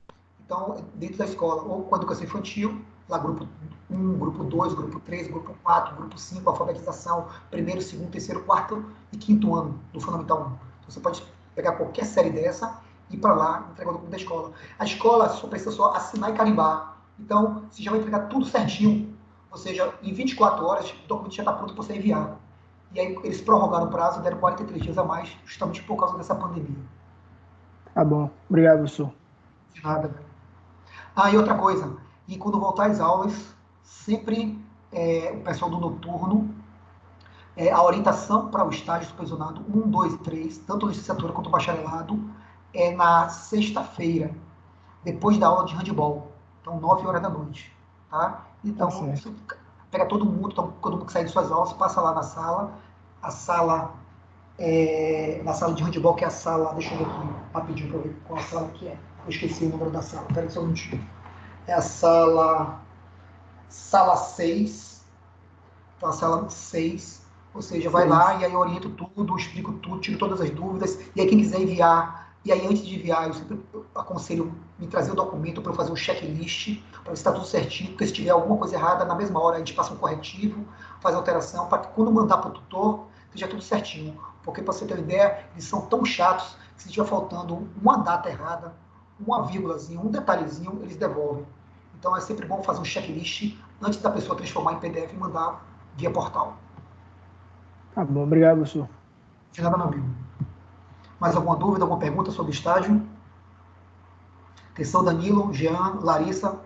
S1: 1. Então, dentro da escola, ou com a educação infantil, lá grupo 1, grupo 2, grupo 3, grupo 4, grupo 5, alfabetização, primeiro, segundo, terceiro, quarto e quinto ano do fundamental 1. Então, você pode pegar qualquer série dessa e ir para lá, entregar o documento da escola. A escola só precisa só assinar e carimbar. Então, você já vai entregar tudo certinho. Ou seja, em 24 horas, o documento já está pronto para você enviar. E aí, eles prorrogaram o prazo e deram 43 dias a mais, justamente por causa dessa pandemia.
S10: Tá bom. Obrigado, professor.
S1: De nada. E outra coisa. E quando voltar às aulas, sempre o pessoal do noturno, a orientação para o estágio supervisionado 1, 2 e 3, tanto licenciatura quanto bacharelado, é na sexta-feira, depois da aula de handebol. Então, 9 horas da noite. Tá? Então, pega todo mundo, então, todo mundo que sair de suas aulas, passa lá na sala. A sala, na sala de handebol, que é a sala, deixa eu ver aqui rapidinho para ver qual a sala que é. Eu esqueci o número da sala, peraí só um minutinho. É a sala 6. Então, a sala 6. Ou seja, vai lá e aí eu oriento tudo, explico tudo, tiro todas as dúvidas. E aí quem quiser enviar, e aí antes de enviar, eu sempre aconselho me trazer o documento para eu fazer um checklist, para ver se está tudo certinho, porque se tiver alguma coisa errada, na mesma hora a gente passa um corretivo, faz alteração, para que quando mandar para o tutor, esteja tudo certinho. Porque, para você ter uma ideia, eles são tão chatos que se estiver faltando uma data errada, uma vírgulazinha, um detalhezinho, eles devolvem. Então é sempre bom fazer um checklist antes da pessoa transformar em PDF e mandar via portal.
S10: Tá bom, obrigado, professor.
S1: De nada, meu amigo. Mais alguma dúvida, alguma pergunta sobre estágio? Atenção, Danilo, Jean, Larissa.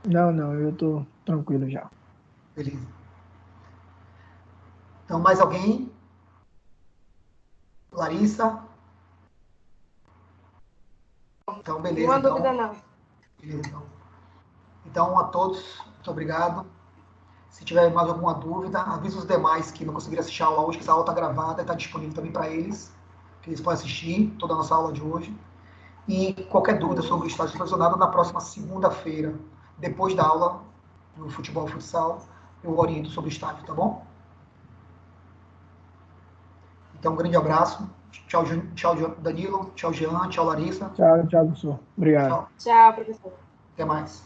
S10: Não, eu tô tranquilo já.
S1: Beleza. Então, mais alguém? Larissa? Então, beleza.
S8: Não há dúvida, não.
S1: Beleza, então. Então, a todos, muito obrigado. Se tiver mais alguma dúvida, avisa os demais que não conseguiram assistir a aula hoje, que essa aula está gravada e está disponível também para eles, que eles podem assistir toda a nossa aula de hoje. E qualquer dúvida sobre o estágio supervisionado, na próxima segunda-feira, depois da aula do futebol e futsal, eu oriento sobre o estágio, tá bom? Então, um grande abraço. Tchau, Danilo. Tchau, Jean. Tchau, Larissa.
S10: Tchau, professor. Obrigado.
S1: Tchau.
S8: Tchau, professor.
S1: Até mais.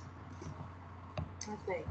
S8: Até.